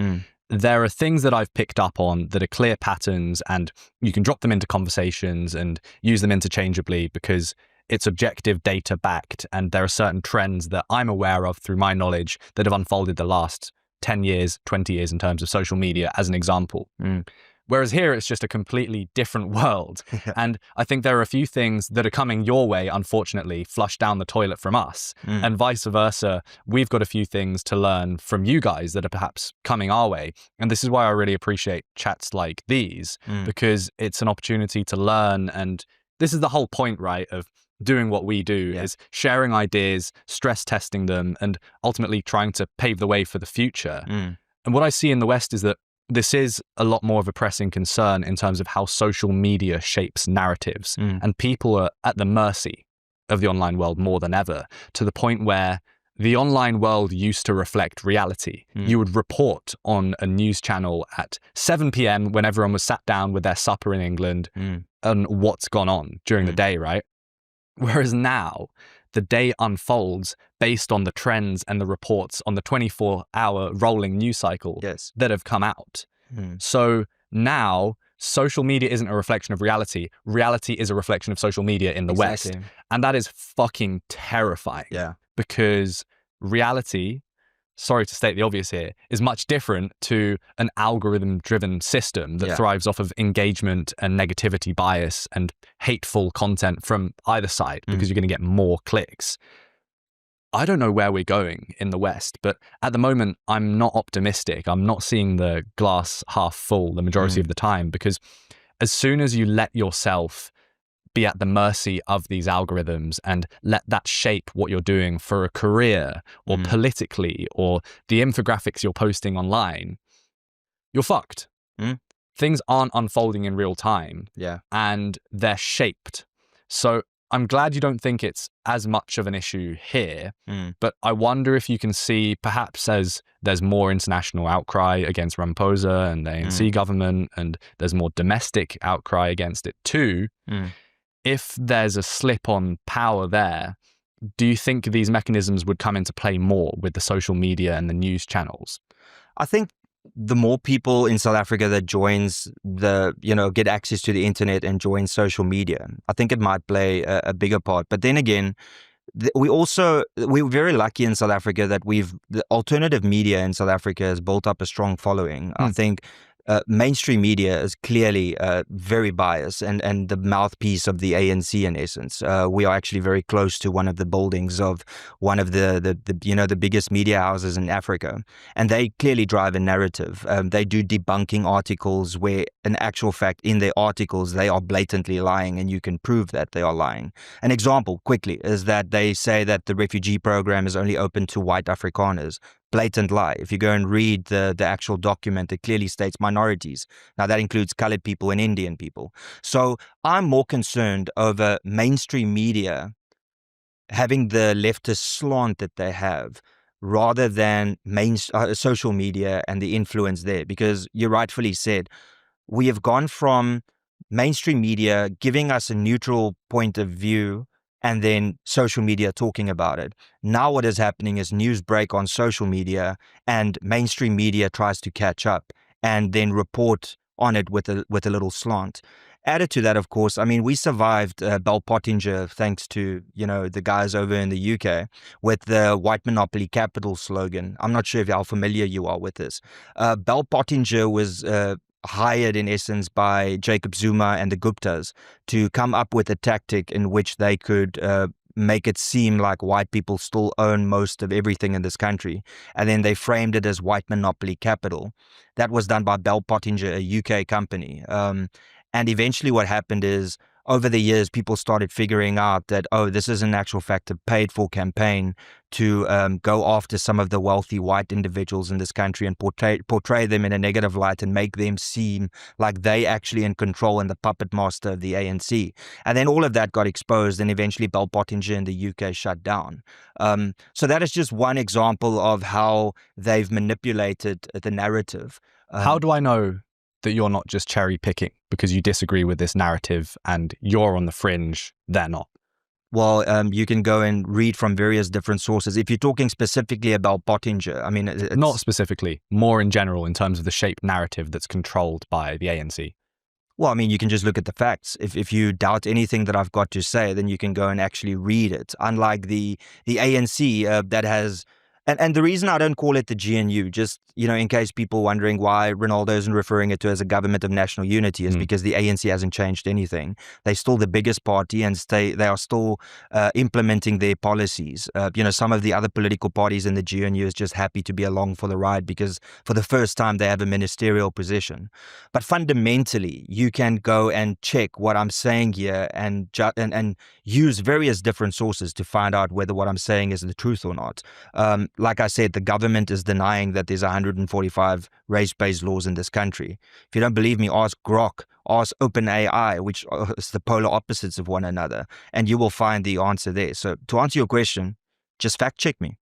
there are things that I've picked up on that are clear patterns, and you can drop them into conversations and use them interchangeably because it's objective data backed. And there are certain trends that I'm aware of through my knowledge that have unfolded the last 10 years, 20 years in terms of social media, as an example. Whereas here, it's just a completely different world. And I think there are a few things that are coming your way, unfortunately, flushed down the toilet from us. And vice versa, we've got a few things to learn from you guys that are perhaps coming our way. And this is why I really appreciate chats like these, because it's an opportunity to learn. And this is the whole point, right, of doing what we do, is sharing ideas, stress testing them, and ultimately trying to pave the way for the future. And what I see in the West is that this is a lot more of a pressing concern in terms of how social media shapes narratives. And people are at the mercy of the online world more than ever, to the point where the online world used to reflect reality. You would report on a news channel at 7 p.m. when everyone was sat down with their supper in England on what's gone on during the day, right? Whereas now, the day unfolds based on the trends and the reports on the 24-hour rolling news cycle that have come out. So now, social media isn't a reflection of reality. Reality is a reflection of social media in the West. And that is fucking terrifying. Because reality, sorry to state the obvious here, is much different to an algorithm-driven system that thrives off of engagement and negativity bias and hateful content from either side, because you're going to get more clicks. I don't know where we're going in the West, but at the moment, I'm not optimistic. I'm not seeing the glass half full the majority of the time, because as soon as you let yourself be at the mercy of these algorithms and let that shape what you're doing for a career or politically, or the infographics you're posting online, you're fucked. Things aren't unfolding in real time, and they're shaped. So I'm glad you don't think it's as much of an issue here, but I wonder if you can see, perhaps as there's more international outcry against Ramaphosa and the ANC government, and there's more domestic outcry against it too, if there's a slip on power there, do you think these mechanisms would come into play more with the social media and the news channels? I think the more people in South Africa that joins get access to the internet and join social media, I think it might play a bigger part. But then again, we're very lucky in South Africa that the alternative media in South Africa has built up a strong following. I think mainstream media is clearly very biased and the mouthpiece of the ANC in essence. We are actually very close to one of the buildings of one of the biggest media houses in Africa, and they clearly drive a narrative. They do debunking articles where, in actual fact, in their articles they are blatantly lying, and you can prove that they are lying. An example, quickly, is that they say that the refugee program is only open to white Afrikaners. Blatant lie. If you go and read the actual document, it clearly states minorities. Now, that includes colored people and Indian people. So I'm more concerned over mainstream media having the leftist slant that they have rather than social media and the influence there. Because you rightfully said, we have gone from mainstream media giving us a neutral point of view and then social media talking about it. Now what is happening is news break on social media and mainstream media tries to catch up and then report on it with a little slant. Added to that, of course, I mean, we survived Bell Pottinger thanks to, the guys over in the UK with the white monopoly capital slogan. I'm not sure how familiar you are with this. Bell Pottinger was hired in essence by Jacob Zuma and the Guptas to come up with a tactic in which they could make it seem like white people still own most of everything in this country. And then they framed it as white monopoly capital. That was done by Bell Pottinger, a UK company. And eventually what happened is, over the years, people started figuring out that, this is in actual fact a paid-for campaign to go after some of the wealthy white individuals in this country and portray them in a negative light and make them seem like they actually in control and the puppet master of the ANC. And then all of that got exposed, and eventually Bell Pottinger in the UK shut down. So that is just one example of how they've manipulated the narrative. How do I know that you're not just cherry picking because you disagree with this narrative and you're on the fringe, they're not? Well, you can go and read from various different sources. If you're talking specifically about Pottinger, I mean... Not specifically, more in general in terms of the shaped narrative that's controlled by the ANC. Well, I mean, you can just look at the facts. If you doubt anything that I've got to say, then you can go and actually read it. Unlike the ANC that has... And the reason I don't call it the GNU, just, in case people wondering why RENALDO isn't referring it to as a government of national unity, is because the ANC hasn't changed anything. They're still the biggest party and they are still implementing their policies. Some of the other political parties in the GNU is just happy to be along for the ride because for the first time they have a ministerial position. But fundamentally, you can go and check what I'm saying here and use various different sources to find out whether what I'm saying is the truth or not. Like I said, the government is denying that there's 145 race-based laws in this country. If you don't believe me, ask Grok, ask OpenAI, which is the polar opposites of one another, and you will find the answer there. So to answer your question, just fact-check me.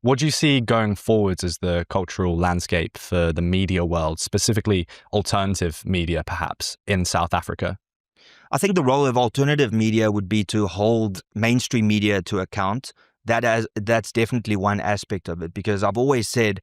What do you see going forwards as the cultural landscape for the media world, specifically alternative media, perhaps, in South Africa? I think the role of alternative media would be to hold mainstream media to account. That's definitely one aspect of it, because I've always said,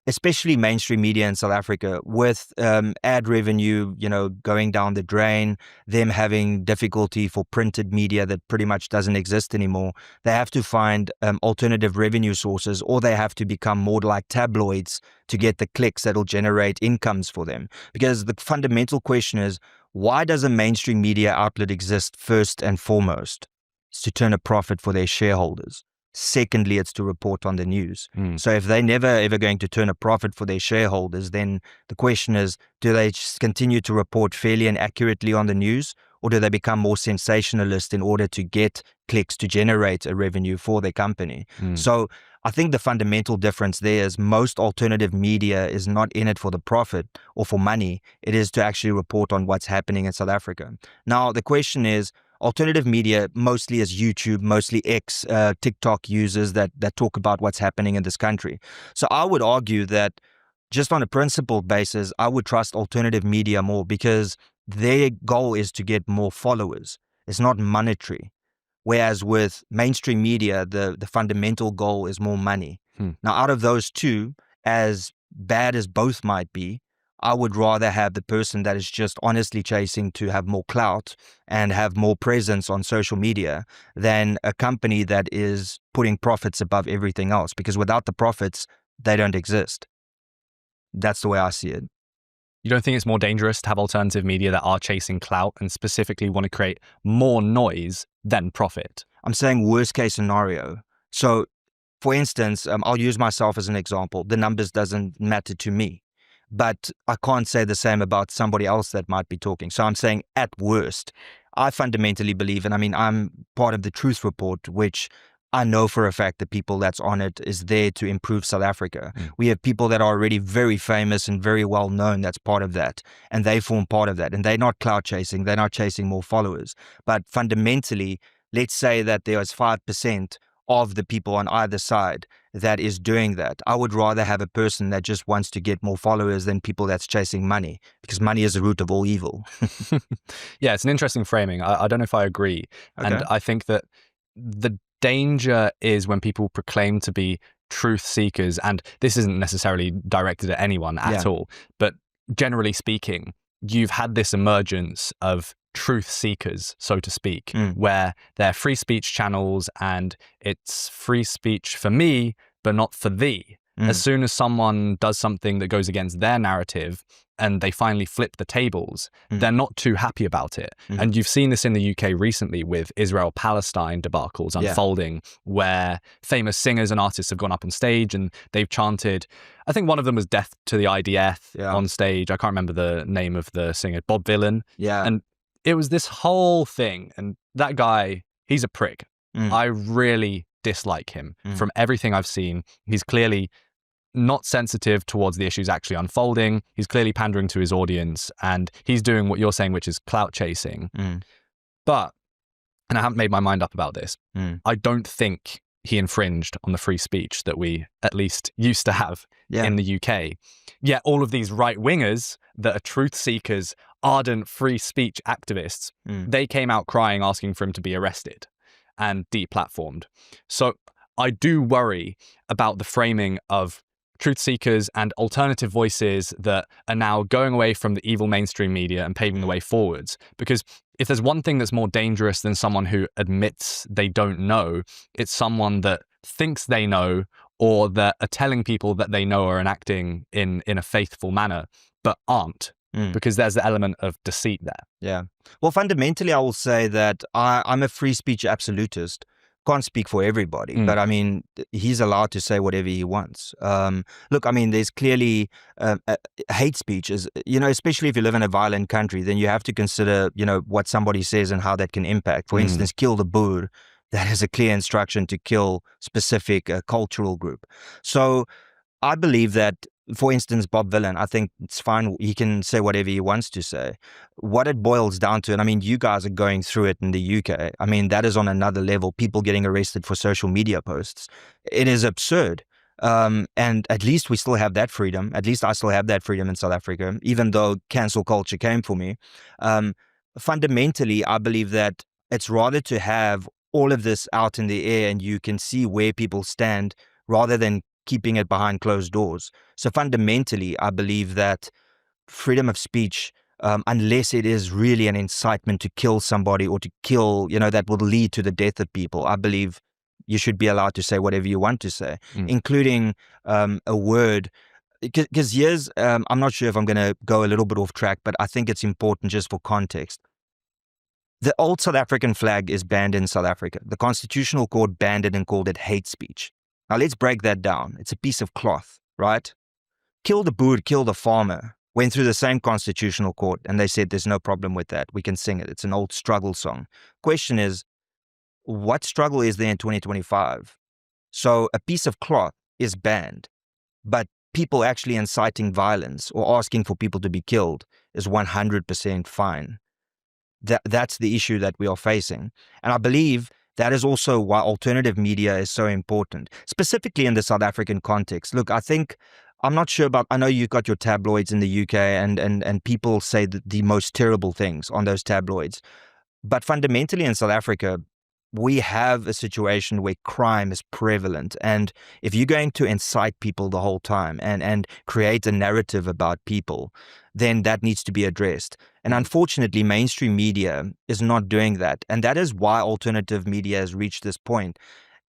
especially mainstream media in South Africa, with ad revenue, going down the drain, them having difficulty for printed media that pretty much doesn't exist anymore, they have to find alternative revenue sources, or they have to become more like tabloids to get the clicks that'll generate incomes for them. Because the fundamental question is, why does a mainstream media outlet exist first and foremost? It's to turn a profit for their shareholders. Secondly, it's to report on the news. So if they're never ever going to turn a profit for their shareholders, then the question is, do they just continue to report fairly and accurately on the news, or do they become more sensationalist in order to get clicks to generate a revenue for their company? So I think the fundamental difference there is most alternative media is not in it for the profit or for money. It is to actually report on what's happening in South Africa. Now, the question is, alternative media mostly is YouTube, mostly X, TikTok users that talk about what's happening in this country. So I would argue that just on a principled basis, I would trust alternative media more, because their goal is to get more followers. It's not monetary. Whereas with mainstream media, the fundamental goal is more money. Now, out of those two, as bad as both might be, I would rather have the person that is just honestly chasing to have more clout and have more presence on social media than a company that is putting profits above everything else, because without the profits, they don't exist. That's the way I see it. You don't think it's more dangerous to have alternative media that are chasing clout and specifically want to create more noise than profit? I'm saying worst case scenario. So, for instance, I'll use myself as an example. The numbers doesn't matter to me. But I can't say the same about somebody else that might be talking. So I'm saying at worst, I fundamentally believe, and I mean, I'm part of the Truth Report, which I know for a fact the people that's on it is there to improve South Africa. We have people that are already very famous and very well known that's part of that, and they form part of that. And they're not clout chasing, they're not chasing more followers. But fundamentally, let's say that there is 5% of the people on either side that is doing that. I would rather have a person that just wants to get more followers than people that's chasing money, because money is the root of all evil. Yeah, it's an interesting framing. I don't know if I agree. Okay. And I think that the danger is when people proclaim to be truth seekers, and this isn't necessarily directed at anyone at all, but generally speaking, you've had this emergence of truth seekers, so to speak, where they're free speech channels and it's free speech for me, but not for thee. As soon as someone does something that goes against their narrative and they finally flip the tables, they're not too happy about it. And you've seen this in the UK recently with Israel-Palestine debacles unfolding, where famous singers and artists have gone up on stage and they've chanted, I think one of them was Death to the IDF on stage. I can't remember the name of the singer, Bob Dylan. And it was this whole thing. And that guy, he's a prick. I really dislike him from everything I've seen. He's clearly not sensitive towards the issues actually unfolding. He's clearly pandering to his audience, and he's doing what you're saying, which is clout chasing. But, and I haven't made my mind up about this, I don't think he infringed on the free speech that we at least used to have in the UK. Yet all of these right-wingers that are truth seekers, ardent free speech activists, they came out crying, asking for him to be arrested and deplatformed. So I do worry about the framing of truth seekers and alternative voices that are now going away from the evil mainstream media and paving the way forwards. Because if there's one thing that's more dangerous than someone who admits they don't know, it's someone that thinks they know, or that are telling people that they know or enacting in a faithful manner, but aren't. Because there's the element of deceit there. Yeah. Well, fundamentally, I will say that I'm a free speech absolutist. Can't speak for everybody, but I mean, he's allowed to say whatever he wants. Look, I mean, there's clearly hate speech, is, you know, especially if you live in a violent country, then you have to consider, you know, what somebody says and how that can impact. For instance, kill the Boer. That is a clear instruction to kill specific cultural group. So I believe that, for instance, Bob Dylan, I think it's fine. He can say whatever he wants to say. What it boils down to, and I mean, you guys are going through it in the UK. I mean, that is on another level. People getting arrested for social media posts. It is absurd. And at least we still have that freedom. At least I still have that freedom in South Africa, even though cancel culture came for me. Fundamentally, I believe that it's rather to have all of this out in the air and you can see where people stand rather than keeping it behind closed doors. So fundamentally, I believe that freedom of speech, unless it is really an incitement to kill somebody or to kill, you know, that will lead to the death of people, I believe you should be allowed to say whatever you want to say, including a word. Because here's, I'm not sure if I'm going to go a little bit off track, but I think it's important just for context. The old South African flag is banned in South Africa. The Constitutional Court banned it and called it hate speech. Now, let's break that down. It's a piece of cloth, right? Kill the Boer, kill the farmer. Went through the same Constitutional Court, and they said there's no problem with that. We can sing it. It's an old struggle song. Question is, what struggle is there in 2025? So a piece of cloth is banned, but people actually inciting violence or asking for people to be killed is 100% fine. That's the issue that we are facing. And I believe that is also why alternative media is so important, specifically in the South African context. Look, I think I'm not sure about, I know you've got your tabloids in the UK and people say the most terrible things on those tabloids. But fundamentally in South Africa, we have a situation where crime is prevalent. And if you're going to incite people the whole time and create a narrative about people, then that needs to be addressed. And unfortunately, mainstream media is not doing that. And that is why alternative media has reached this point.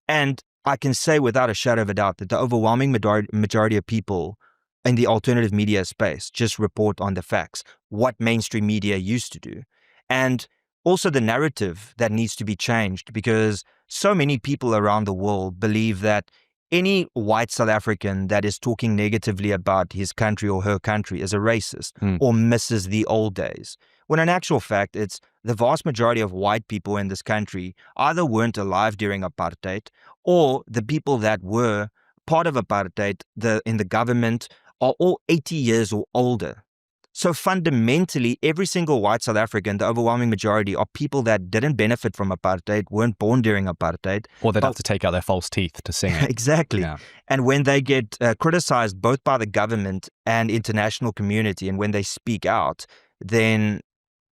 And I can say without a shadow of a doubt that the overwhelming majority of people in the alternative media space just report on the facts, what mainstream media used to do. And also the narrative that needs to be changed, because so many people around the world believe that any white South African that is talking negatively about his country or her country is a racist or misses the old days. When in actual fact, it's the vast majority of white people in this country either weren't alive during apartheid, or the people that were part of apartheid in the government are all 80 years or older. So fundamentally, every single white South African, the overwhelming majority, are people that didn't benefit from apartheid, weren't born during apartheid. Or they'd have to take out their false teeth to sing it. Exactly. Yeah. And when they get criticized both by the government and international community, and when they speak out, then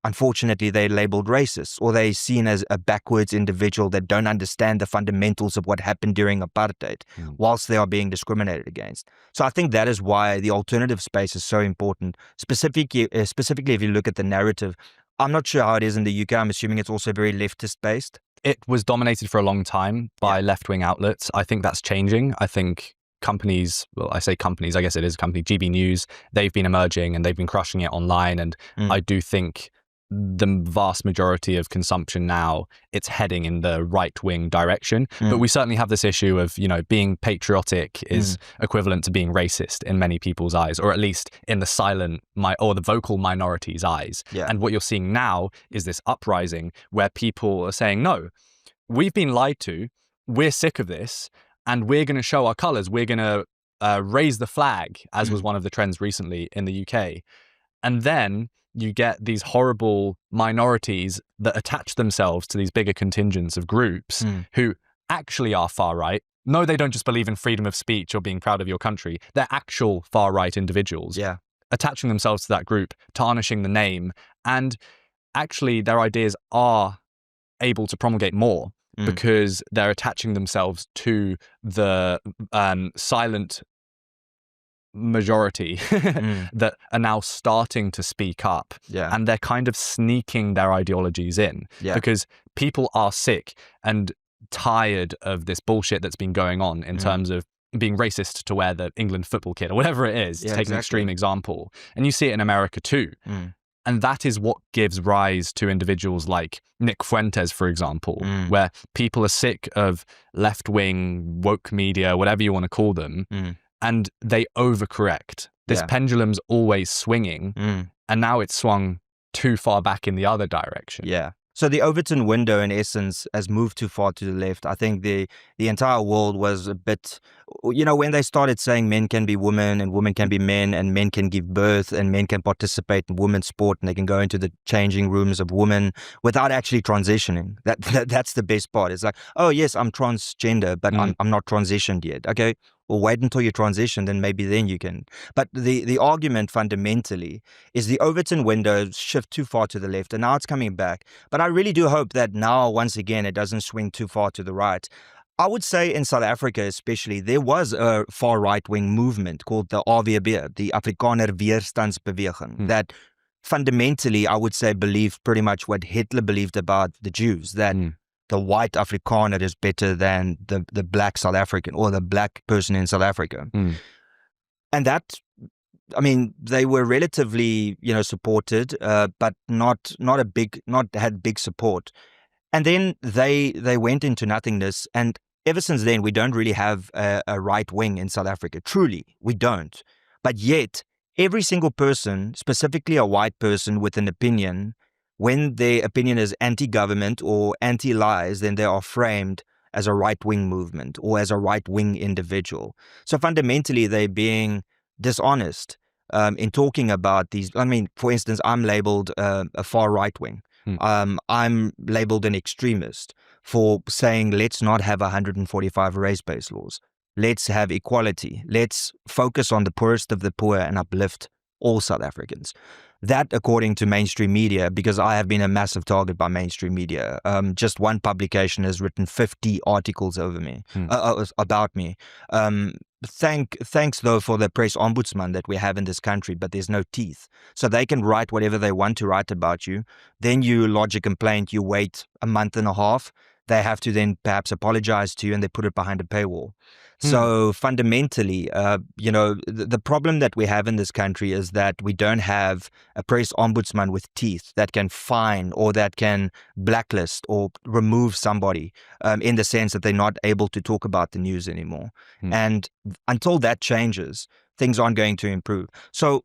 unfortunately they're labeled racist, or they're seen as a backwards individual that don't understand the fundamentals of what happened during apartheid whilst they are being discriminated against. So I think that is why the alternative space is so important, specifically if you look at the narrative. I'm not sure how it is in the UK. I'm assuming it's also very leftist based. It was dominated for a long time by left-wing outlets. I think that's changing. I think companies, well, I say companies, I guess it is a company, GB News, they've been emerging and they've been crushing it online. And I do think the vast majority of consumption now, it's heading in the right-wing direction. But we certainly have this issue of, being patriotic is equivalent to being racist in many people's eyes, or at least in the silent or the vocal minority's eyes. And what you're seeing now is this uprising where people are saying, no, we've been lied to, we're sick of this, and we're going to show our colors. We're going to raise the flag, as was one of the trends recently in the UK. And then you get these horrible minorities that attach themselves to these bigger contingents of groups who actually are far right. No, they don't just believe in freedom of speech or being proud of your country. They're actual far right individuals attaching themselves to that group, tarnishing the name. And actually their ideas are able to promulgate more because they're attaching themselves to the silent majority that are now starting to speak up, and they're kind of sneaking their ideologies in because people are sick and tired of this bullshit that's been going on in terms of being racist to wear the England football kit or whatever it is, to take an extreme example. And you see it in America too. And that is what gives rise to individuals like Nick Fuentes, for example, where people are sick of left-wing, woke media, whatever you want to call them, and they overcorrect. This pendulum's always swinging, and now it's swung too far back in the other direction. So the Overton window, in essence, has moved too far to the left. I think the entire world was a bit, when they started saying men can be women and women can be men and men can give birth and men can participate in women's sport and they can go into the changing rooms of women without actually transitioning. That's the best part. It's like, oh yes, I'm transgender, but I'm not transitioned yet. Okay, well, wait until you transition, then maybe then you can. But the argument fundamentally is the Overton window shift too far to the left, and now it's coming back. But I really do hope that now, once again, it doesn't swing too far to the right. I would say in South Africa especially, there was a far right-wing movement called the RVB, the Afrikaner Weerstandsbeweging, that fundamentally, I would say, believed pretty much what Hitler believed about the Jews, that the white Afrikaner is better than the black South African or the black person in South Africa. And that, I mean, they were relatively, supported, but not had big support. And then they went into nothingness. And ever since then, we don't really have a right wing in South Africa. Truly, we don't. But yet, every single person, specifically a white person with an opinion, when their opinion is anti-government or anti-lies, then they are framed as a right-wing movement or as a right-wing individual. So fundamentally, they're being dishonest in talking about these. I mean, for instance, I'm labeled a far right-wing. I'm labeled an extremist for saying, let's not have 145 race-based laws. let's have equality. Let's focus on the poorest of the poor and uplift all South Africans. That, according to mainstream media, because I have been a massive target by mainstream media, just one publication has written 50 articles over me, about me. Thanks, though, for the press ombudsman that we have in this country, but there's no teeth. So they can write whatever they want to write about you. Then you lodge a complaint, you wait a month and a half. They have to then perhaps apologize to you and they put it behind a paywall. So fundamentally, the problem that we have in this country is that we don't have a press ombudsman with teeth that can fine or that can blacklist or remove somebody in the sense that they're not able to talk about the news anymore. And until that changes, things aren't going to improve. So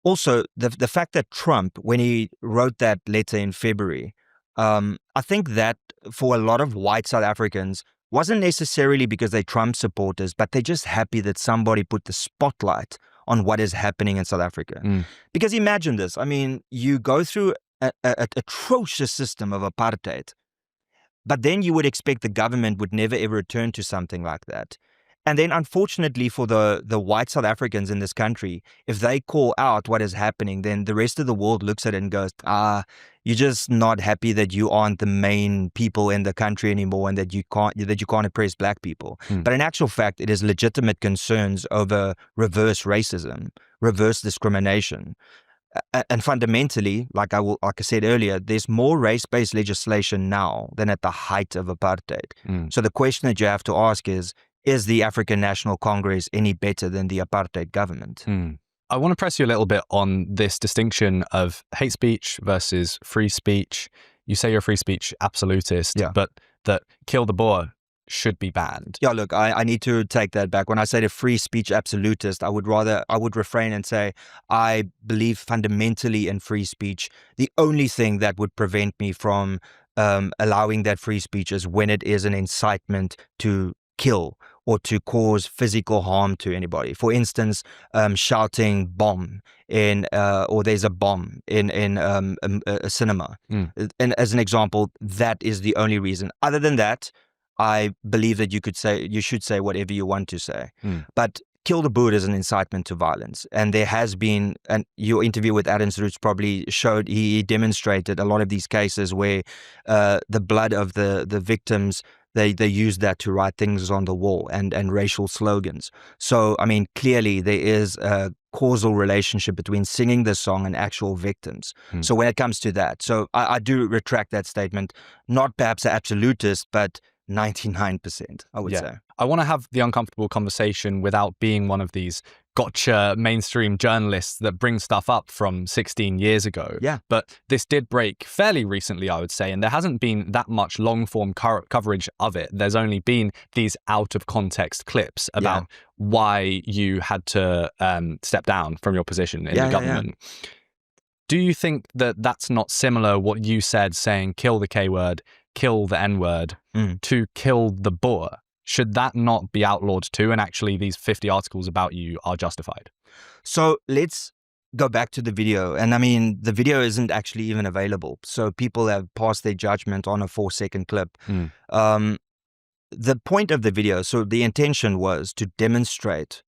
also the fact that Trump, when he wrote that letter in February, I think that for a lot of white South Africans, wasn't necessarily because they're Trump supporters, but they're just happy that somebody put the spotlight on what is happening in South Africa. Because imagine this, I mean, you go through an atrocious system of apartheid, but then you would expect the government would never ever return to something like that. And then unfortunately for the white South Africans in this country, if they call out what is happening, then the rest of the world looks at it and goes, you're just not happy that you aren't the main people in the country anymore and that you can't oppress black people. But in actual fact, it is legitimate concerns over reverse racism, reverse discrimination. And fundamentally, like I said earlier, there's more race-based legislation now than at the height of apartheid. So the question that you have to ask is the African National Congress any better than the apartheid government? I want to press you a little bit on this distinction of hate speech versus free speech. You say you're a free speech absolutist, but that kill the Boer should be banned. Yeah, look, I need to take that back. When I say the free speech absolutist, I would refrain and say I believe fundamentally in free speech. The only thing that would prevent me from allowing that free speech is when it is an incitement to kill or to cause physical harm to anybody. For instance, shouting bomb or there's a bomb in a cinema. And as an example, that is the only reason. Other than that, I believe that you should say whatever you want to say. But kill the Boer is an incitement to violence. And there has been, and your interview with Adams Roots probably showed, he demonstrated a lot of these cases where the blood of the victims, they use that to write things on the wall and racial slogans. So, I mean, clearly there is a causal relationship between singing the song and actual victims. So when it comes to that, so I do retract that statement, not perhaps an absolutist, but 99%, I would say. I want to have the uncomfortable conversation without being one of these gotcha mainstream journalists that bring stuff up from 16 years ago. But this did break fairly recently, I would say, and there hasn't been that much long-form coverage of it. There's only been these out-of-context clips about why you had to step down from your position in the government. Do you think that that's not similar, what you said, saying kill the K-word, kill the N-word, to kill the Boer? Should that not be outlawed too? And actually these 50 articles about you are justified? So let's go back to the video. And I mean, the video isn't actually even available. So people have passed their judgment on a 4-second clip. The point of the video, so the intention was to demonstrate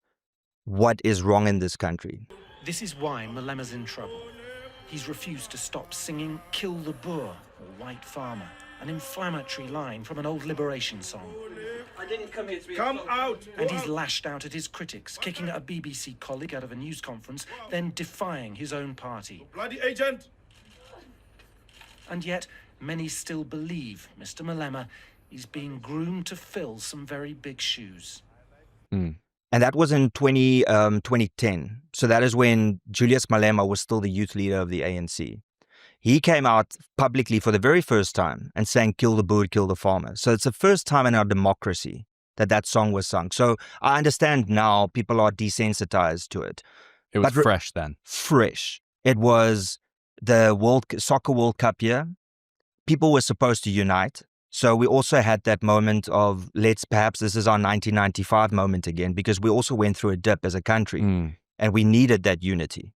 what is wrong in this country. This is why Malema's in trouble. He's refused to stop singing Kill the Boer, or White Farmer, an inflammatory line from an old liberation song. I didn't come here to be Come out! And he's lashed out at his critics, kicking a BBC colleague out of a news conference, then defying his own party. Bloody agent! And yet, many still believe Mr. Malema is being groomed to fill some very big shoes. And that was in 2010. So that is when Julius Malema was still the youth leader of the ANC. He came out publicly for the very first time and sang kill the Boer, kill the farmer. So it's the first time in our democracy that song was sung. So I understand now people are desensitized to it. It was fresh then. Fresh. It was the Soccer World Cup year. People were supposed to unite. So we also had that moment of perhaps this is our 1995 moment again, because we also went through a dip as a country and we needed that unity.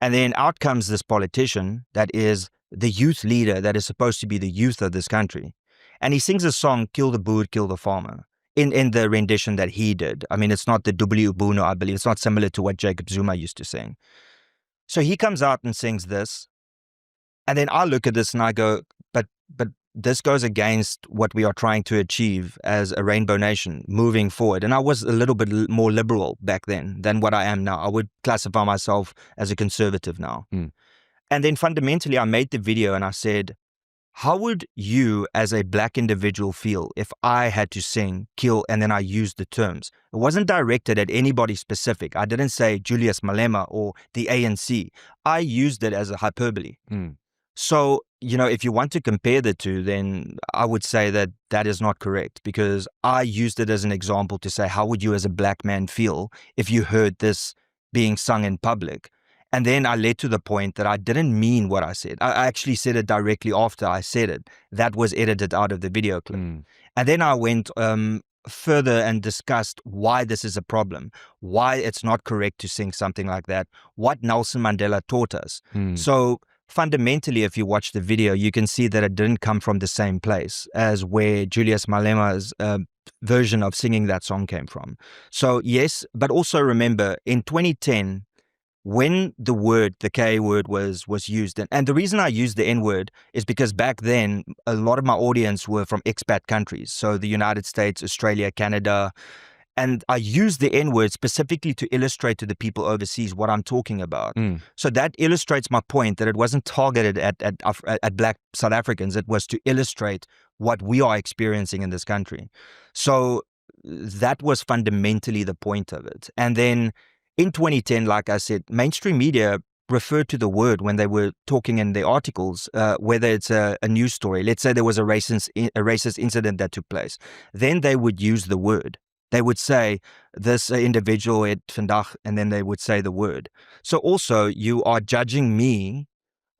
And then out comes this politician that is the youth leader that is supposed to be the youth of this country. And he sings a song, Kill the Boer, Kill the Farmer, in the rendition that he did. I mean, it's not the W Buno, I believe. It's not similar to what Jacob Zuma used to sing. So he comes out and sings this. And then I look at this and I go, but this goes against what we are trying to achieve as a rainbow nation moving forward. And I was a little bit more liberal back then than what I am now. I would classify myself as a conservative now. And then fundamentally, I made the video and I said, how would you as a black individual feel if I had to sing, kill, and then I used the terms? It wasn't directed at anybody specific. I didn't say Julius Malema or the ANC. I used it as a hyperbole. So, if you want to compare the two, then I would say that that is not correct, because I used it as an example to say, how would you as a black man feel if you heard this being sung in public? And then I led to the point that I didn't mean what I said. I actually said it directly after I said it. That was edited out of the video clip. And then I went further and discussed why this is a problem, why it's not correct to sing something like that, what Nelson Mandela taught us. So fundamentally, if you watch the video, you can see that it didn't come from the same place as where Julius Malema's version of singing that song came from. So yes, but also remember, in 2010, when the K word was used, and the reason I used the N word is because back then, a lot of my audience were from expat countries. So the United States, Australia, Canada. And I used the N-word specifically to illustrate to the people overseas what I'm talking about. So that illustrates my point that it wasn't targeted at black South Africans. It was to illustrate what we are experiencing in this country. So that was fundamentally the point of it. And then in 2010, like I said, mainstream media referred to the word when they were talking in their articles, whether it's a news story. Let's say there was a racist incident that took place. Then they would use the word. They would say, this individual het vandag, and then they would say the word. So also, you are judging me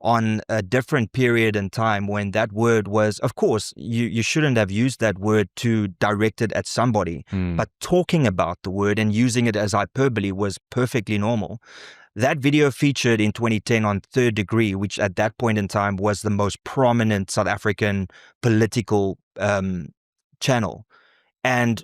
on a different period in time when that word was, of course, you shouldn't have used that word to direct it at somebody, but talking about the word and using it as hyperbole was perfectly normal. That video featured in 2010 on Third Degree, which at that point in time was the most prominent South African political channel. And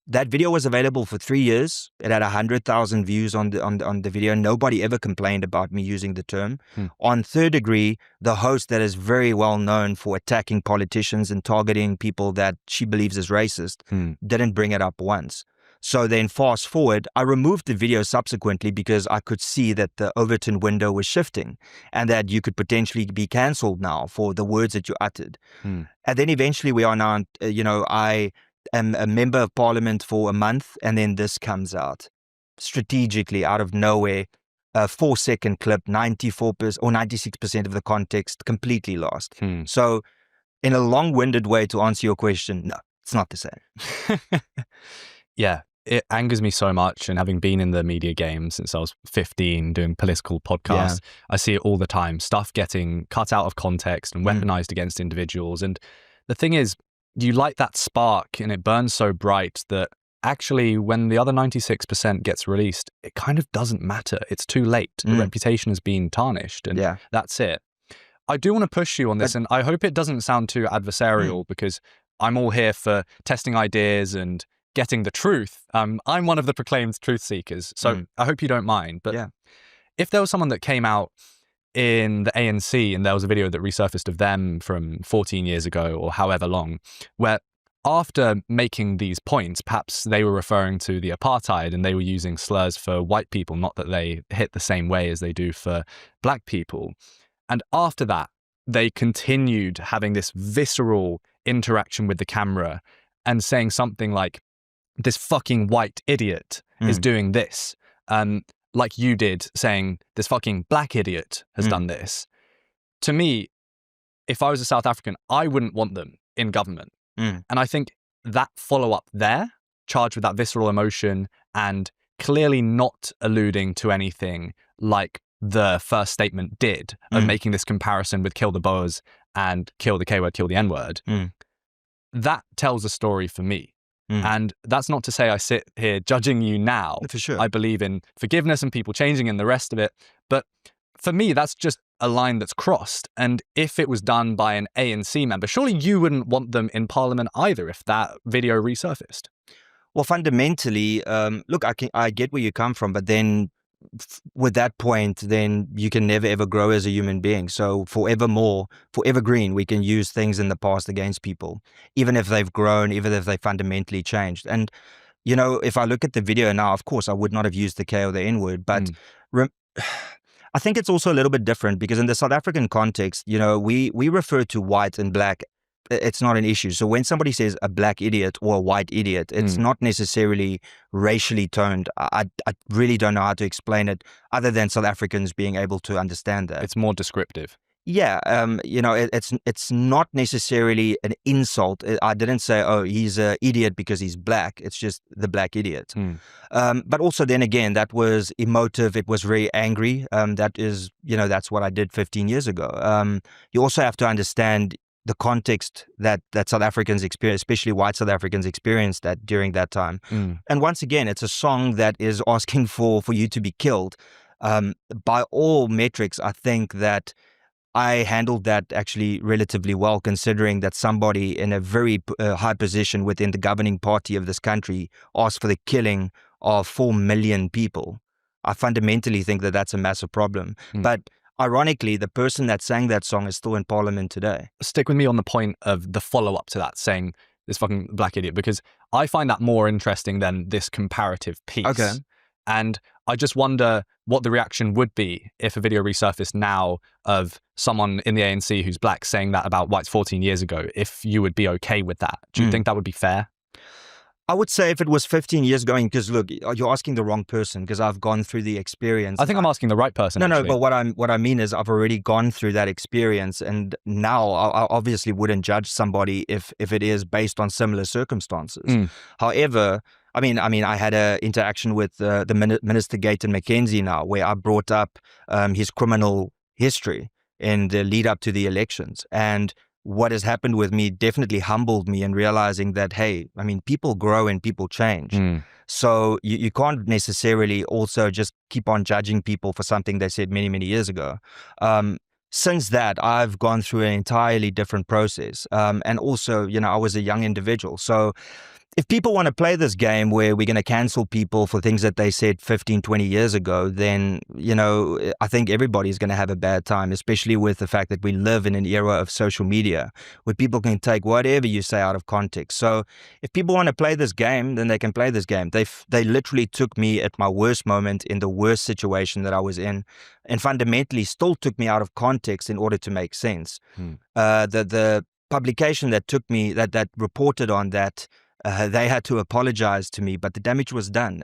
that video was available for 3 years. It had 100,000 views on the video. Nobody ever complained about me using the term. On Third Degree, the host that is very well known for attacking politicians and targeting people that she believes is racist didn't bring it up once. So then fast forward, I removed the video subsequently because I could see that the Overton window was shifting and that you could potentially be cancelled now for the words that you uttered. And then eventually we are now, I am a member of parliament for a month, and then this comes out strategically out of nowhere. A 4-second clip, 94% or 96% of the context completely lost. So in a long-winded way to answer your question, no, it's not the same. Yeah, it angers me so much. And having been in the media game since I was 15 doing political podcasts, I see it all the time. Stuff getting cut out of context and weaponized against individuals. And the thing is, you light that spark and it burns so bright that actually when the other 96% gets released, it kind of doesn't matter. It's too late. The reputation has been tarnished and that's it. I do want to push you on this, and I hope it doesn't sound too adversarial because I'm all here for testing ideas and getting the truth. I'm one of the proclaimed truth seekers, so I hope you don't mind. But if there was someone that came out in the ANC and there was a video that resurfaced of them from 14 years ago or however long, where after making these points, perhaps they were referring to the apartheid and they were using slurs for white people, not that they hit the same way as they do for black people. And after that, they continued having this visceral interaction with the camera and saying something like, this fucking white idiot is doing this. Like you did, saying this fucking black idiot has done this. To me, if I was a South African, I wouldn't want them in government. And I think that follow-up there, charged with that visceral emotion and clearly not alluding to anything like the first statement did of making this comparison with kill the Boers and kill the K-word, kill the N-word, that tells a story for me. And that's not to say I sit here judging you now. For sure. I believe in forgiveness and people changing and the rest of it. But for me, that's just a line that's crossed. And if it was done by an ANC member, surely you wouldn't want them in Parliament either if that video resurfaced. Well, fundamentally, look, I get where you come from, but then with that point, then you can never ever grow as a human being. So forevermore, for evergreen, we can use things in the past against people, even if they've grown, even if they fundamentally changed. And, you know, if I look at the video now, of course, I would not have used the K or the N word, but I think it's also a little bit different because in the South African context, you know, we refer to white and black. It's not an issue. So when somebody says a black idiot or a white idiot, it's not necessarily racially toned. I really don't know how to explain it other than South Africans being able to understand that. It's more descriptive. Yeah, you know, it's not necessarily an insult. I didn't say, oh, he's an idiot because he's black. It's just the black idiot. But also then again, that was emotive. It was very angry. That is, you know, that's what I did 15 years ago. You also have to understand the context that South Africans experience, especially white South Africans experienced that during that time. And once again, it's a song that is asking for you to be killed. By all metrics, I think that I handled that actually relatively well, considering that somebody in a very high position within the governing party of this country asked for the killing of 4 million people. I fundamentally think that that's a massive problem. But ironically, the person that sang that song is still in Parliament today. Stick with me on the point of the follow-up to that, saying this fucking black idiot, because I find that more interesting than this comparative piece. Okay. And I just wonder what the reaction would be if a video resurfaced now of someone in the ANC who's black saying that about whites 14 years ago, if you would be okay with that. Do you think that would be fair? I would say if it was 15 years going, because look, you're asking the wrong person, because I've gone through the experience. I think I'm asking the right person. No, but what I mean is I've already gone through that experience, and now I obviously wouldn't judge somebody if it is based on similar circumstances. However, I mean, I had an interaction with the Minister Gayton McKenzie now, where I brought up his criminal history in the lead up to the elections, and what has happened with me definitely humbled me in realizing that, hey, I mean, people grow and people change. So you can't necessarily also just keep on judging people for something they said many, many years ago. Since that, I've gone through an entirely different process. And also, you know, I was a young individual. So if people want to play this game where we're going to cancel people for things that they said 15, 20 years ago, then, you know, I think everybody's going to have a bad time, especially with the fact that we live in an era of social media where people can take whatever you say out of context. So if people want to play this game, then they can play this game. They literally took me at my worst moment in the worst situation that I was in, and fundamentally still took me out of context in order to make sense. The publication that took me, that reported on that, they had to apologize to me, but the damage was done.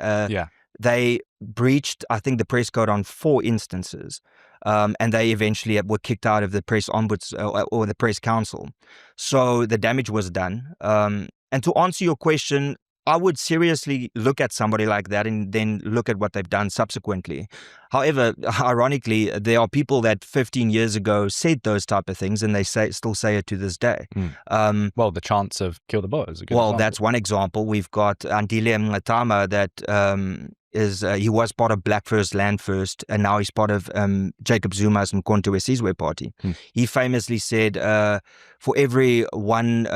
They breached, I think, the press code on 4 instances, and they eventually were kicked out of the press ombuds or the press council. So the damage was done. And to answer your question, I would seriously look at somebody like that and then look at what they've done subsequently. However, ironically, there are people that 15 years ago said those type of things, and they still say it to this day. Well, the chants of Kill the Boer is a good example. That's one example. We've got Andile Mnatama that he was part of Black First, Land First, and now he's part of Jacob Zuma's Mkhonto weSizwe party. He famously said, for every one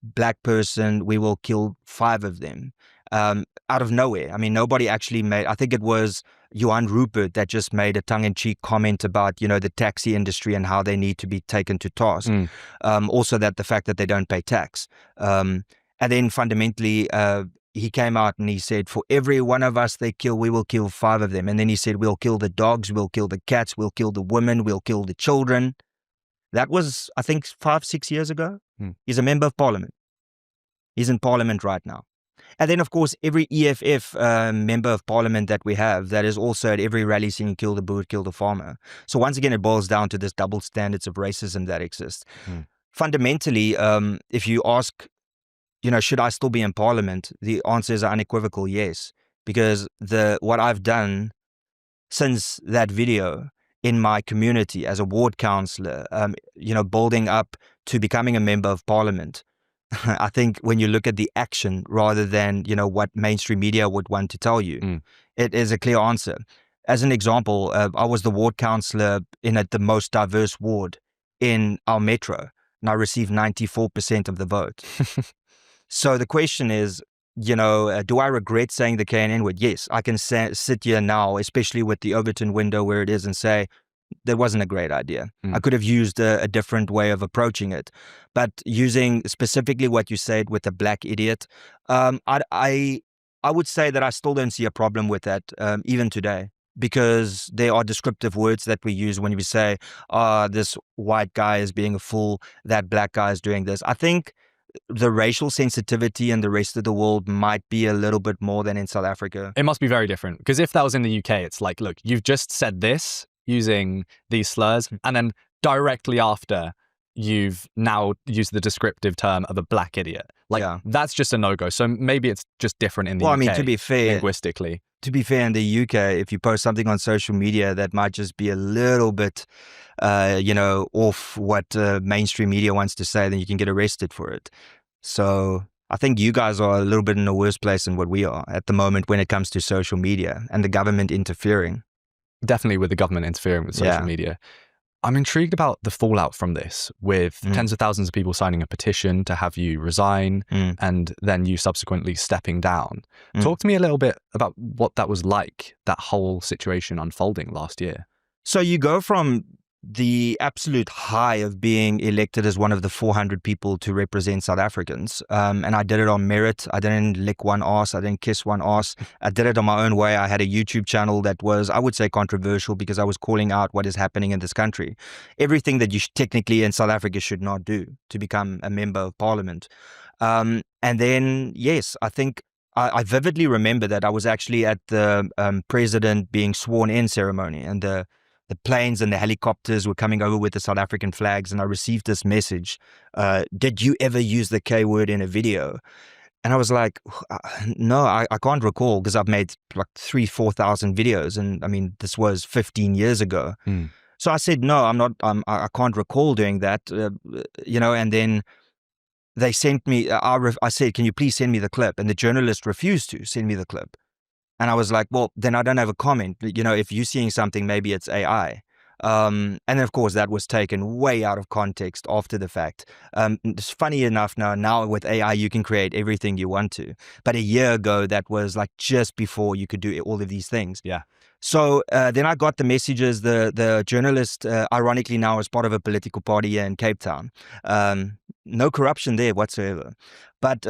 black person, we will kill 5 of them. Out of nowhere. I mean, nobody actually made, I think it was Johan Rupert that just made a tongue-in-cheek comment about, you know, the taxi industry and how they need to be taken to task. Also that the fact that they don't pay tax. And then fundamentally, he came out and he said, for every one of us they kill, we will kill 5 of them. And then he said, we'll kill the dogs, we'll kill the cats, we'll kill the women, we'll kill the children. That was, I think, 5-6 years ago. He's a member of parliament. He's in parliament right now. And then, of course, every EFF member of parliament that we have, that is also at every rally singing kill the boer, kill the farmer. So once again, it boils down to this double standards of racism that exist. Fundamentally, if you ask, you know, should I still be in parliament? The answer is unequivocal yes. Because what I've done since that video in my community as a ward councillor, you know, building up to becoming a member of parliament, I think when you look at the action rather than, you know, what mainstream media would want to tell you, it is a clear answer. As an example, I was the ward councillor in the most diverse ward in our metro, and I received 94% of the vote. So the question is, do I regret saying the KNN word? Yes, I can sit here now, especially with the Overton window where it is, and say, that wasn't a great idea. I could have used a different way of approaching it. But using specifically what you said with the black idiot, I would say that I still don't see a problem with that, even today, because there are descriptive words that we use when we say, this white guy is being a fool, that black guy is doing this. I think the racial sensitivity in the rest of the world might be a little bit more than in South Africa. It must be very different, because if that was in the UK, it's like, look, you've just said this using these slurs, and then directly after you've now used the descriptive term of a black idiot. Like, that's just a no-go. So maybe it's just different in the UK. I mean, to be fair, linguistically. To be fair, in the UK, if you post something on social media that might just be a little bit, off what mainstream media wants to say, then you can get arrested for it. So I think you guys are a little bit in a worse place than what we are at the moment when it comes to social media and the government interfering. Definitely with the government interfering with social media. I'm intrigued about the fallout from this, with tens of thousands of people signing a petition to have you resign and then you subsequently stepping down. Talk to me a little bit about what that was like, that whole situation unfolding last year. So you go from the absolute high of being elected as one of the 400 people to represent South Africans. And I did it on merit. I didn't lick one ass. I didn't kiss one ass. I did it on my own way. I had a YouTube channel that was, I would say, controversial because I was calling out what is happening in this country. Everything that you technically in South Africa should not do to become a member of parliament. And then, yes, I think I vividly remember that I was actually at the president being sworn in ceremony, and the planes and the helicopters were coming over with the South African flags, and I received this message, did you ever use the K word in a video? And I was like, no, I can't recall, because I've made like 3,000-4,000 videos, and I mean, this was 15 years ago. So I said, no, I'm not, I can't recall doing that, and then they sent me, I said, can you please send me the clip? And the journalist refused to send me the clip. And I was like, well, then I don't have a comment. If you're seeing something, maybe it's AI. And then, of course, that was taken way out of context after the fact. It's funny enough now with AI, you can create everything you want to. But a year ago, that was like just before you could do all of these things. Yeah. So then I got the messages. The journalist, ironically now, is part of a political party here in Cape Town. No corruption there whatsoever. But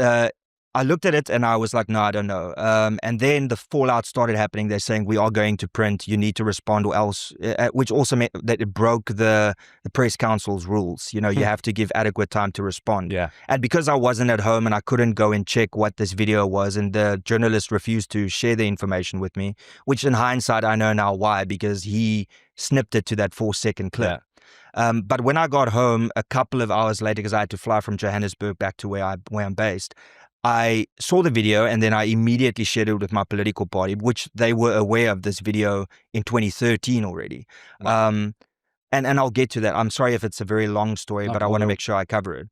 I looked at it and I was like, no, I don't know. And then the fallout started happening. They're saying, we are going to print, you need to respond or else, which also meant that it broke the press council's rules. You have to give adequate time to respond. Yeah. And because I wasn't at home and I couldn't go and check what this video was, and the journalist refused to share the information with me, which in hindsight, I know now why, because he snipped it to that 4-second clip. Yeah. But when I got home a couple of hours later, because I had to fly from Johannesburg back to where I'm based, I saw the video and then I immediately shared it with my political party, which they were aware of this video in 2013 already. Wow. And I'll get to that. I'm sorry if it's a very long story, but I want to make sure I cover it.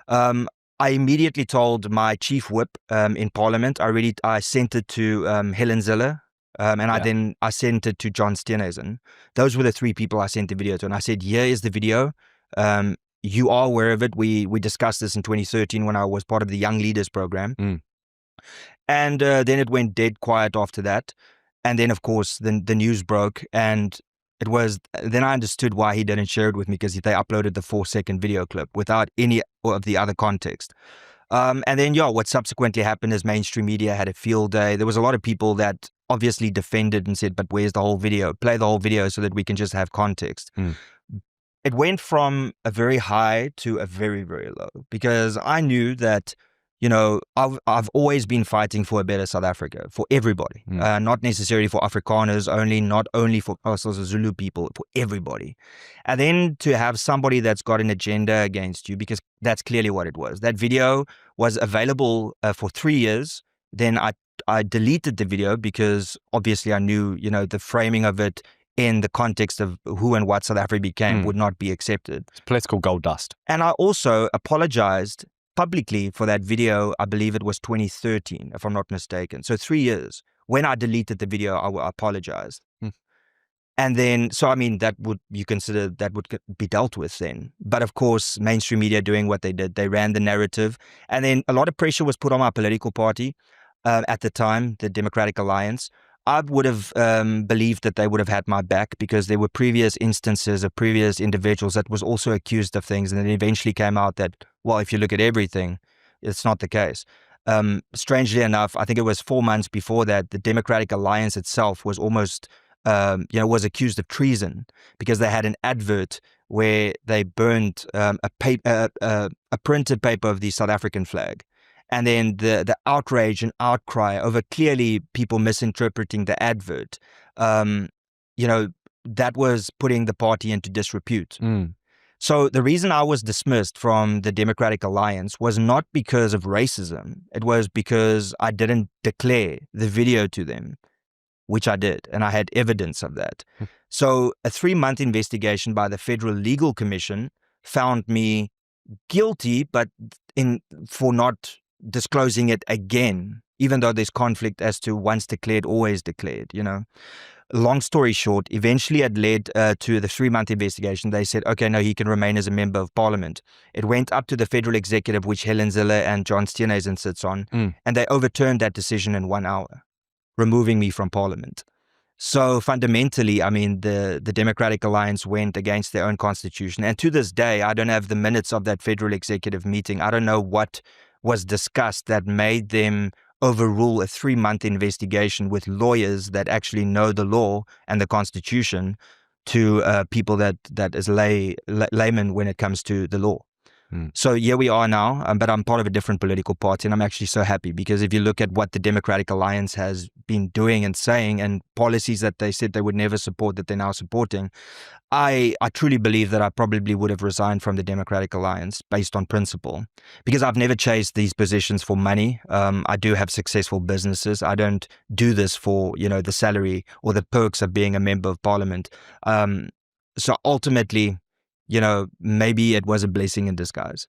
I immediately told my chief whip in Parliament. I sent it to Helen Ziller, and I sent it to John Steenhuisen. Those were the 3 people I sent the video to. And I said, here is the video. You are aware of it. We discussed this in 2013 when I was part of the Young Leaders program. And then it went dead quiet after that. And then, of course, the news broke. And then I understood why he didn't share it with me, because they uploaded the 4-second video clip without any of the other context. And then, what subsequently happened is mainstream media had a field day. There was a lot of people that obviously defended and said, but where's the whole video? Play the whole video so that we can just have context. It went from a very high to a very, very low, because I knew that, I've always been fighting for a better South Africa for everybody, not necessarily for Afrikaners only, not only for us as Zulu people, for everybody. And then to have somebody that's got an agenda against you, because that's clearly what it was. That video was available for 3 years. Then I deleted the video because obviously I knew, the framing of it in the context of who and what South Africa became would not be accepted. It's political gold dust. And I also apologized publicly for that video. I believe it was 2013, if I'm not mistaken. So 3 years. When I deleted the video, I apologized. And then, so I mean, you consider that would be dealt with then. But of course, mainstream media doing what they did, they ran the narrative. And then a lot of pressure was put on my political party at the time, the Democratic Alliance. I would have believed that they would have had my back because there were previous instances of previous individuals that was also accused of things. And then eventually came out that, well, if you look at everything, it's not the case. Strangely enough, I think it was 4 months before that, the Democratic Alliance itself was almost was accused of treason because they had an advert where they burned a printed paper of the South African flag. And then the outrage and outcry over clearly people misinterpreting the advert, that was putting the party into disrepute. So the reason I was dismissed from the Democratic Alliance was not because of racism. It was because I didn't declare the video to them, which I did, and I had evidence of that. So a 3-month investigation by the Federal Legal Commission found me guilty, but for not disclosing it again, even though there's conflict as to once declared, always declared, Long story short, eventually it led to the 3-month investigation. They said, okay, no, he can remain as a member of parliament. It went up to the federal executive, which Helen Zille and John Steenhuisen sits on, and they overturned that decision in 1 hour, removing me from parliament. So fundamentally, I mean, the Democratic Alliance went against their own constitution. And to this day, I don't have the minutes of that federal executive meeting. I don't know what was discussed that made them overrule a 3-month investigation with lawyers that actually know the law and the constitution to people that is layman when it comes to the law. So here we are now, but I'm part of a different political party, and I'm actually so happy because if you look at what the Democratic Alliance has been doing and saying and policies that they said they would never support that they're now supporting, I truly believe that I probably would have resigned from the Democratic Alliance based on principle because I've never chased these positions for money. I do have successful businesses. I don't do this for, the salary or the perks of being a member of parliament. So ultimately, maybe it was a blessing in disguise.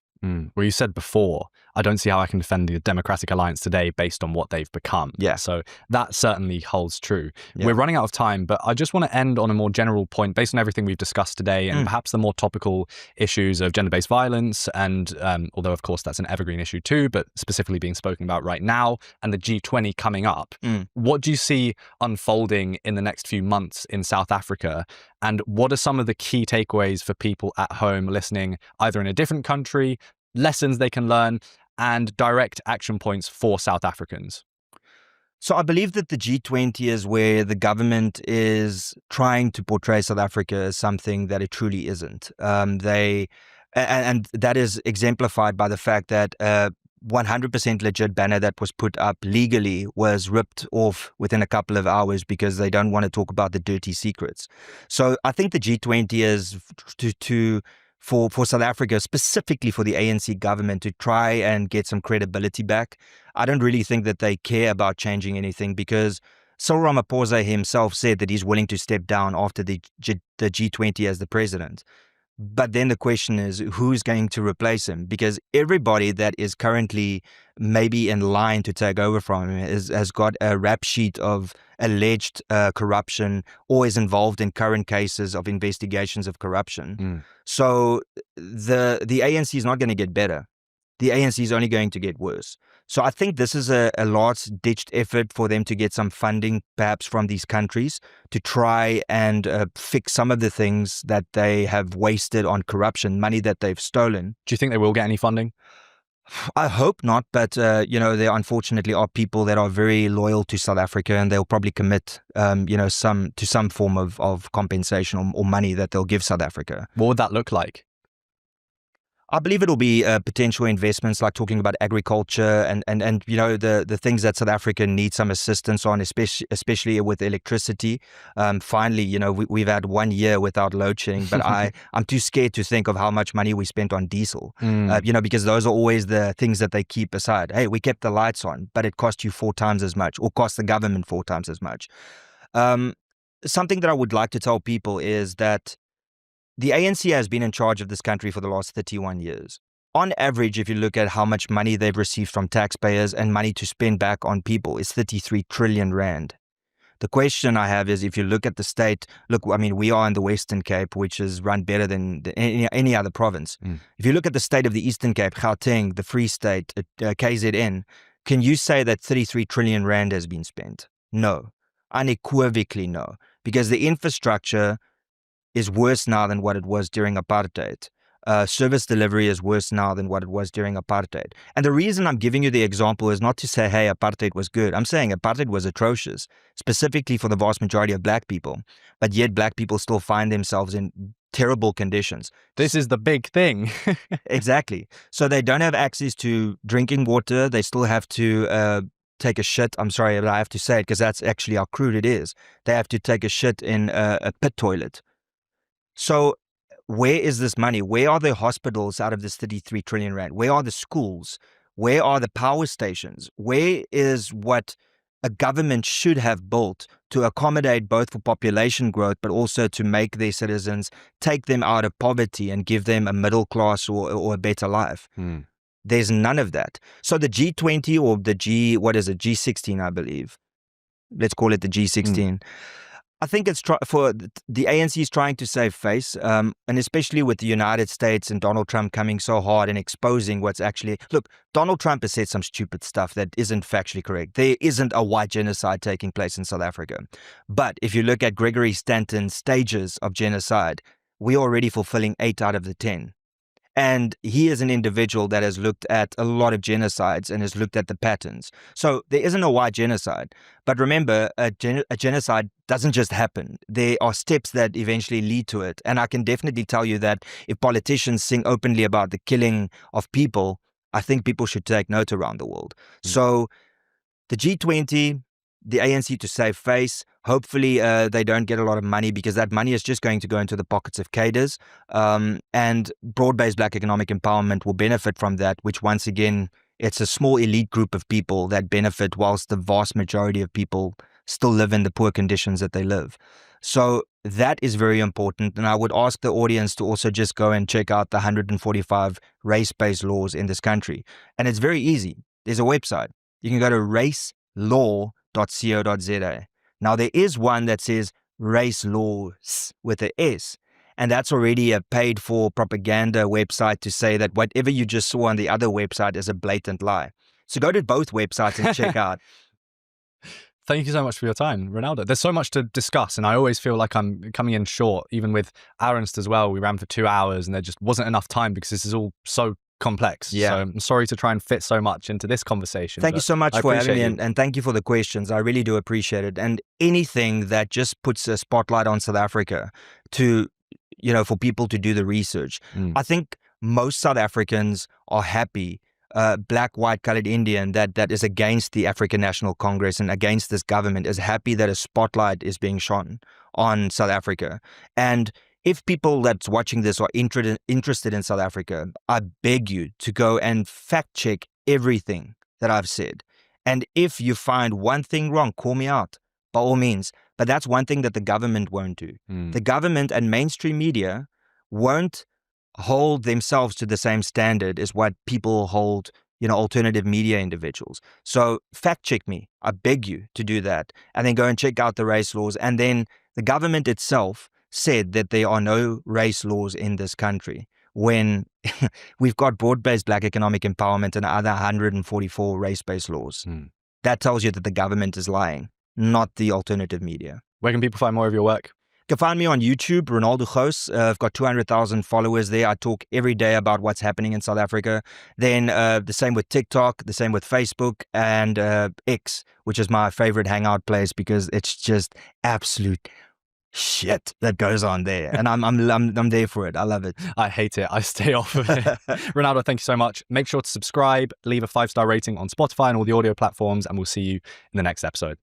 Well, you said before, I don't see how I can defend the Democratic Alliance today based on what they've become. Yeah. So that certainly holds true. Yeah. We're running out of time, but I just want to end on a more general point based on everything we've discussed today and perhaps the more topical issues of gender-based violence and, although of course that's an evergreen issue too, but specifically being spoken about right now and the G20 coming up. What do you see unfolding in the next few months in South Africa? And what are some of the key takeaways for people at home listening, either in a different country, lessons they can learn, and direct action points for South Africans? So I believe that the G20 is where the government is trying to portray South Africa as something that it truly isn't. And that is exemplified by the fact that 100% legit banner that was put up legally was ripped off within a couple of hours because they don't want to talk about the dirty secrets. So I think the G20 is for South Africa, specifically for the ANC government, to try and get some credibility back. I don't really think that they care about changing anything because Cyril Ramaphosa himself said that he's willing to step down after the G20 as the president. But then the question is, who's going to replace him? Because everybody that is currently maybe in line to take over from him has got a rap sheet of alleged corruption or is involved in current cases of investigations of corruption. So the ANC is not going to get better. The ANC is only going to get worse. So I think this is a last-ditched effort for them to get some funding, perhaps from these countries, to try and fix some of the things that they have wasted on corruption, money that they've stolen. Do you think they will get any funding? I hope not, but there unfortunately are people that are very loyal to South Africa, and they'll probably commit, some form of compensation or money that they'll give South Africa. What would that look like? I believe it'll be potential investments, like talking about agriculture and the things that South Africa needs some assistance on, especially with electricity. Finally, we've had 1 year without load shedding, but I'm too scared to think of how much money we spent on diesel. Because those are always the things that they keep aside. Hey, we kept the lights on, but it cost you 4 times as much, or cost the government 4 times as much. Something that I would like to tell people is that the ANC has been in charge of this country for the last 31 years. On average, if you look at how much money they've received from taxpayers and money to spend back on people, it's 33 trillion rand. The question I have is, if you look at the state, look, I mean, we are in the Western Cape, which is run better than any other province. If you look at the state of the Eastern Cape, Gauteng, the Free State, KZN, can you say that 33 trillion rand has been spent? No. Unequivocally no. Because the infrastructure is worse now than what it was during apartheid. Service delivery is worse now than what it was during apartheid. And the reason I'm giving you the example is not to say, hey, apartheid was good. I'm saying apartheid was atrocious, specifically for the vast majority of black people. But yet black people still find themselves in terrible conditions. This is the big thing. Exactly. So they don't have access to drinking water. They still have to take a shit. I'm sorry, but I have to say it because that's actually how crude it is. They have to take a shit in a pit toilet. So where is this money? Where are the hospitals out of this 33 trillion rand? Where are the schools? Where are the power stations? Where is what a government should have built to accommodate both for population growth, but also to make their citizens, take them out of poverty and give them a middle class or a better life? There's none of that. So the G20 or the G16, I believe. Let's call it the G16. I think it's for the ANC is trying to save face, and especially with the United States and Donald Trump coming so hard and exposing what's actually... Look, Donald Trump has said some stupid stuff that isn't factually correct. There isn't a white genocide taking place in South Africa. But if you look at Gregory Stanton's stages of genocide, we're already fulfilling 8 out of the 10. And he is an individual that has looked at a lot of genocides and has looked at the patterns. So there isn't a white genocide. But remember, a genocide doesn't just happen. There are steps that eventually lead to it. And I can definitely tell you that if politicians sing openly about the killing of people, I think people should take note around the world. So the G20, the ANC to save face. Hopefully they don't get a lot of money because that money is just going to go into the pockets of cadres. And broad-based black economic empowerment will benefit from that, which once again, it's a small elite group of people that benefit whilst the vast majority of people still live in the poor conditions that they live. So that is very important. And I would ask the audience to also just go and check out the 145 race-based laws in this country. And it's very easy. There's a website. You can go to racelaw.co.za. Now, there is one that says race laws with an S, and that's already a paid-for propaganda website to say that whatever you just saw on the other website is a blatant lie. So go to both websites and check out. Thank you so much for your time, Ronaldo. There's so much to discuss, and I always feel like I'm coming in short, even with Ernst as well. We ran for 2 hours, and there just wasn't enough time because this is all so complex. Yeah. So I'm sorry to try and fit so much into this conversation. Thank you so much for having me, and thank you for the questions. I really do appreciate it. And anything that just puts a spotlight on South Africa to, for people to do the research. I think most South Africans are happy, black, white, colored, Indian, that is against the African National Congress and against this government, is happy that a spotlight is being shone on South Africa. And if people that's watching this are interested in South Africa, I beg you to go and fact check everything that I've said. And if you find one thing wrong, call me out, by all means. But that's one thing that the government won't do. The government and mainstream media won't hold themselves to the same standard as what people hold, alternative media individuals. So fact check me. I beg you to do that. And then go and check out the race laws. And then the government itself said that there are no race laws in this country when we've got broad-based black economic empowerment and other 144 race-based laws. That tells you that the government is lying, not the alternative media. Where can people find more of your work? You can find me on YouTube, RENALDO GOUWS. I've got 200,000 followers there. I talk every day about what's happening in South Africa. Then the same with TikTok, the same with Facebook, and X, which is my favorite hangout place because it's just absolute shit that goes on there, and I'm there for it. I love it. I hate it. I stay off of it. Ronaldo, thank you so much. Make sure to subscribe, leave a 5-star rating on Spotify and all the audio platforms, and we'll see you in the next episode.